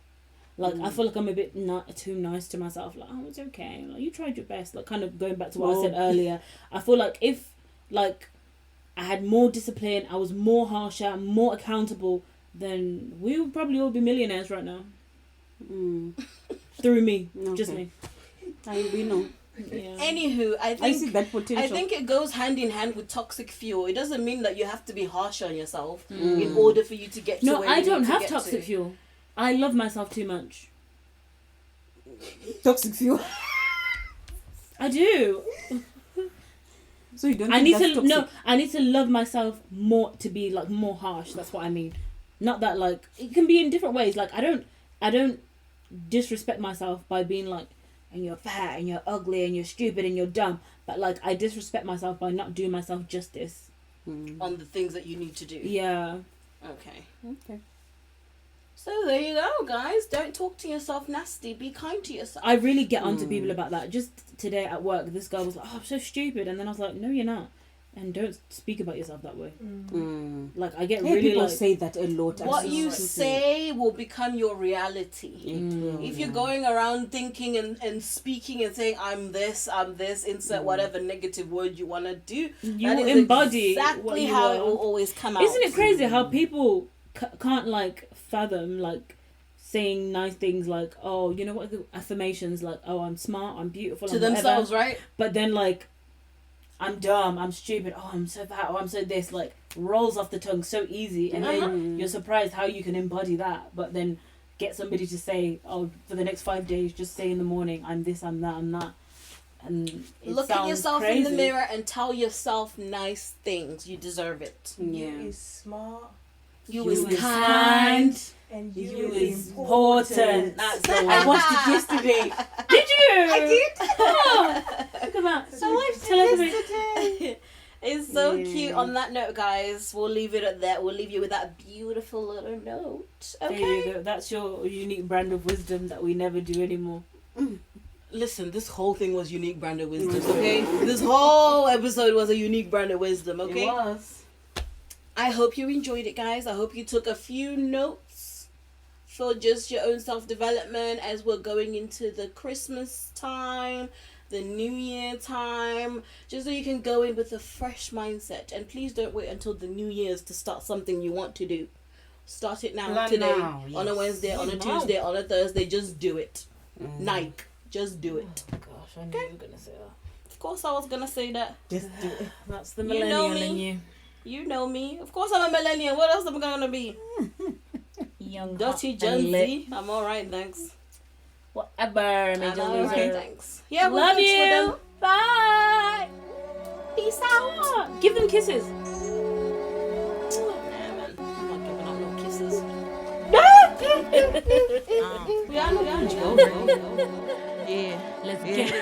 Like I feel like I'm a bit not too nice to myself. Like, oh, it's okay. Like you tried your best. Like kind of going back to what I said earlier. I feel like if like I had more discipline, I was more harsher, more accountable, then we would probably all be millionaires right now. Through me, just me. We know. Yeah. Anywho, I I see think that potential. I think it goes hand in hand with toxic fuel. It doesn't mean that you have to be harsh on yourself in order for you to get to No, where I you don't need to have get toxic to. fuel. I love myself too much. Toxic fuel. I do. So you don't. I think need that's to toxic? no. I need to love myself more to be like more harsh. That's what I mean. Not that like it can be in different ways. Like I don't disrespect myself by being like, and you're fat and you're ugly and you're stupid and you're dumb. But like I disrespect myself by not doing myself justice. On the things that you need to do. Yeah. Okay. Okay. So there you go, guys. Don't talk to yourself nasty. Be kind to yourself. I really get onto people about that. Just today at work, this girl was like, "Oh, I'm so stupid," and then I was like, "No, you're not." And don't speak about yourself that way. Like I get Hey, really people like say that a lot. What you absolutely. say will become your reality. It will, If you're yeah. going around thinking and speaking and saying I'm this, insert whatever negative word you want to do, you that will is embody what exactly you how are. it will always come out. Isn't it crazy how people can't like fathom like saying nice things like, oh, you know what, the affirmations like, oh, I'm smart, I'm beautiful, to I'm whatever. themselves, right? But then like, I'm dumb, I'm stupid, oh, I'm so fat, oh, I'm so this, like rolls off the tongue so easy, and then you're surprised how you can embody that. But then get somebody to say, oh, for the next 5 days, just say in the morning, I'm this, I'm that, I'm that. And it Look at sounds yourself crazy. in the mirror and tell yourself nice things. You deserve it. Yeah. You is smart You is is kind. kind. and You you is is important. That's the one. I watched it yesterday. Did you? I did. Oh, look at that. So tell everybody. It's so cute. On that note, guys, we'll leave it at that. We'll leave you with that beautiful little note. Okay. There you go. That's your unique brand of wisdom that we never do anymore. Listen, this whole thing was unique brand of wisdom, okay? This whole episode was a unique brand of wisdom, okay? It was. I hope you enjoyed it, guys. I hope you took a few notes for just your own self-development as we're going into the Christmas time, the New Year time, just so you can go in with a fresh mindset. And please don't wait until the New Year's to start something you want to do. Start it now, Plan today, now, on a yes. Wednesday, on a Now. Tuesday, on a Thursday. Just do it. Nike, just do it. Gosh, I knew you were gonna say that. Of course I was gonna say that. Just do it. That's the You millennial know me. in you. You know me. Of course I'm a millennial. What else am I gonna be? Young, Dirty hot, Gen and lit. Z. I'm alright, thanks. Whatever, I'm major alright, loser. thanks. Yeah, we'll Love catch with them. you. Bye. Peace out. Give them kisses. Nah, man. I'm not giving out no kisses. We are Go. Yeah. Let's get it.